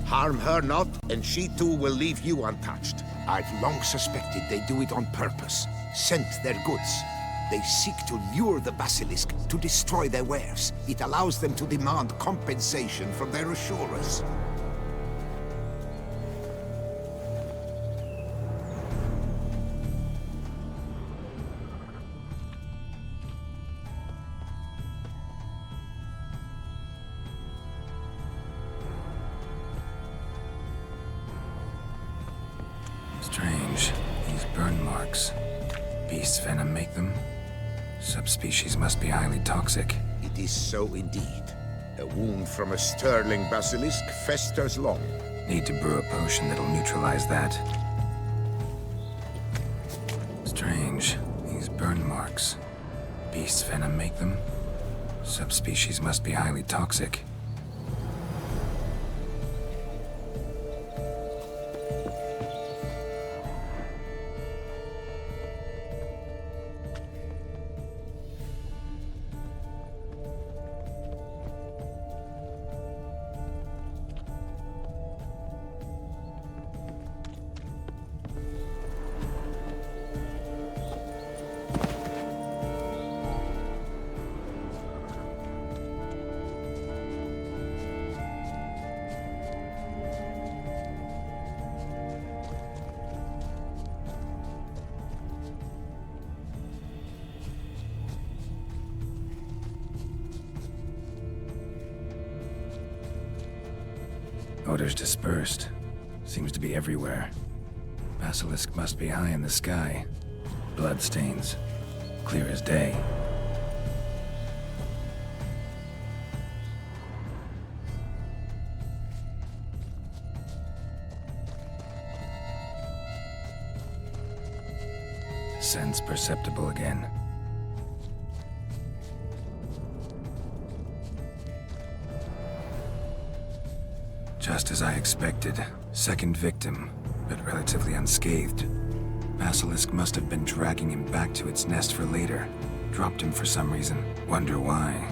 Harm her not, and she too will leave you untouched. I've long suspected they do it on purpose. Scent their goods. They seek to lure the basilisk to destroy their wares. It allows them to demand compensation from their assurers. Strange. These burn marks. Beast's venom make them? Subspecies must be highly toxic. It is so indeed. A wound from a sterling basilisk festers long. Need to brew a potion that'll neutralize that. Strange. These burn marks. Beast's venom make them? Subspecies must be highly toxic. Odors dispersed. Seems to be everywhere. Basilisk must be high in the sky. Bloodstains. Clear as day. Sense perceptible again. Just as I expected. Second victim, but relatively unscathed. Basilisk must have been dragging him back to its nest for later. Dropped him for some reason. Wonder why.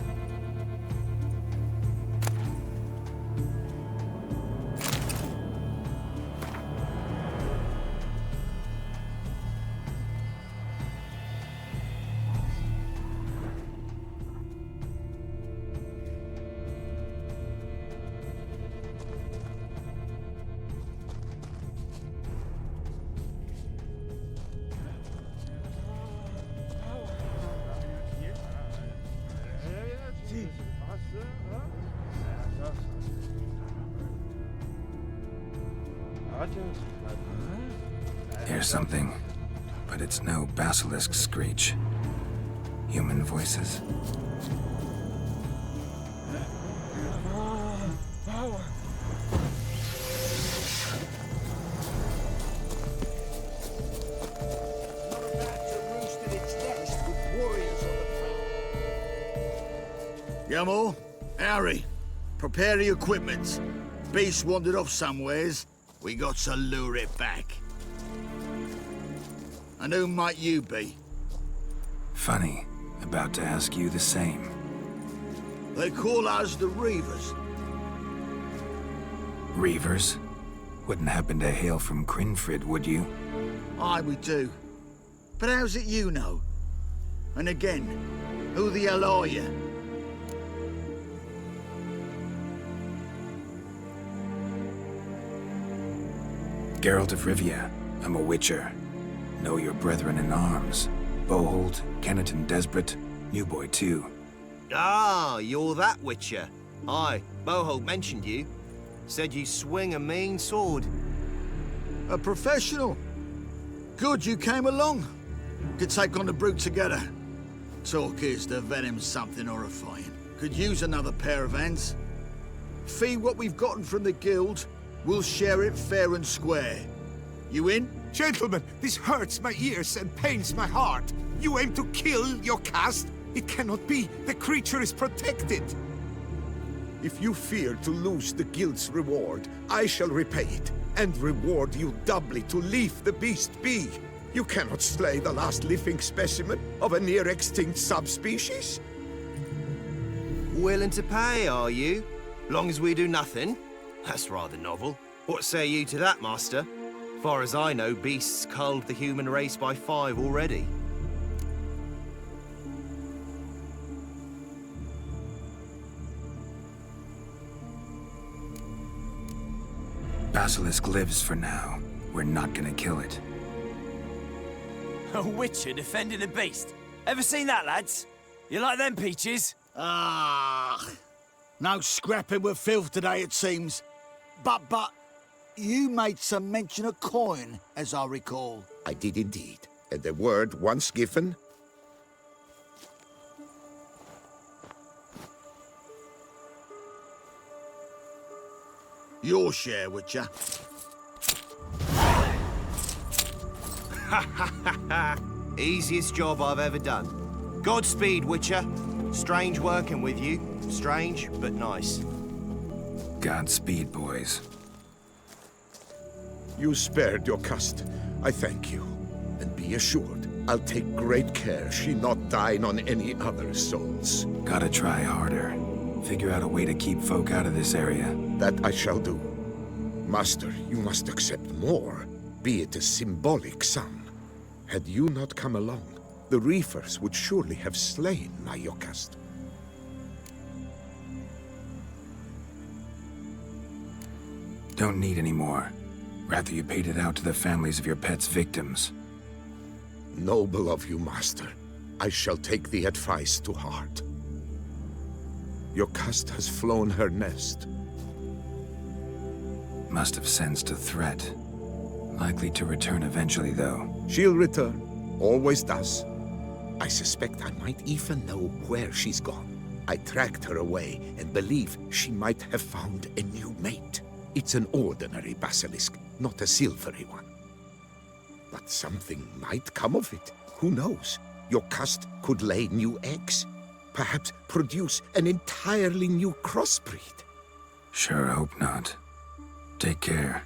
Hear something, but it's no basilisk screech. Human voices. Gamo, Harry, prepare the equipment. Beast wandered off somewheres. We got to lure it back. And who might you be? Funny. About to ask you the same. They call us the Reavers. Reavers? Wouldn't happen to hail from Crinfrid, would you? Aye, we do. But how's it you know? And again, who the hell are you? Geralt of Rivia. I'm a witcher. Know your brethren in arms. Bohold, Kenneton Desperate, New Boy too. Ah, you're that witcher. Aye, Bohold mentioned you. Said you swing a mean sword. A professional. Good you came along. Could take on the brute together. Talk is the venom's something horrifying. Could use another pair of hands. Fee what we've gotten from the guild. We'll share it fair and square. You in? Gentlemen, this hurts my ears and pains my heart. You aim to kill your caste? It cannot be. The creature is protected. If you fear to lose the guild's reward, I shall repay it, and reward you doubly to leave the beast be. You cannot slay the last living specimen of a near-extinct subspecies. Willing to pay, are you? Long as we do nothing? That's rather novel. What say you to that, Master? Far as I know, beasts culled the human race by 5 already. Basilisk lives for now. We're not gonna kill it. A witcher defending a beast. Ever seen that, lads? You like them peaches? Ah, no scrapping with filth today, it seems. But, you made some mention of coin, as I recall. I did indeed. And the word once given... Your share, Witcher. Easiest job I've ever done. Godspeed, Witcher. Strange working with you. Strange, but nice. Godspeed, boys. You spared your cust. I thank you. And be assured, I'll take great care she not dine on any other souls. Gotta try harder. Figure out a way to keep folk out of this area. That I shall do. Master, you must accept more, be it a symbolic sum. Had you not come along, the reefers would surely have slain my Yokast. Don't need any more. Rather you paid it out to the families of your pet's victims. Noble of you, Master. I shall take the advice to heart. Yokast has flown her nest. Must have sensed a threat. Likely to return eventually, though. She'll return. Always does. I suspect I might even know where she's gone. I tracked her away and believe she might have found a new mate. It's an ordinary basilisk, not a silvery one. But something might come of it. Who knows? Yokast could lay new eggs. Perhaps produce an entirely new crossbreed. Sure hope not. Take care.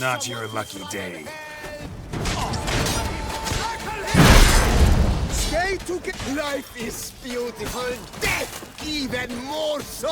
Not your lucky day. Stay together. Life is beautiful. Death even more so.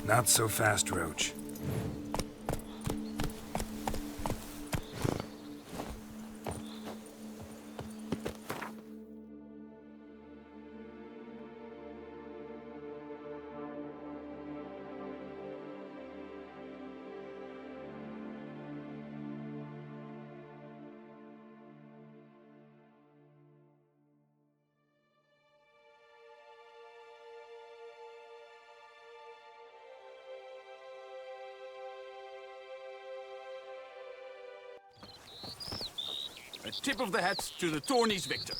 Not so fast, Roach. A tip of the hat to the tourney's victor.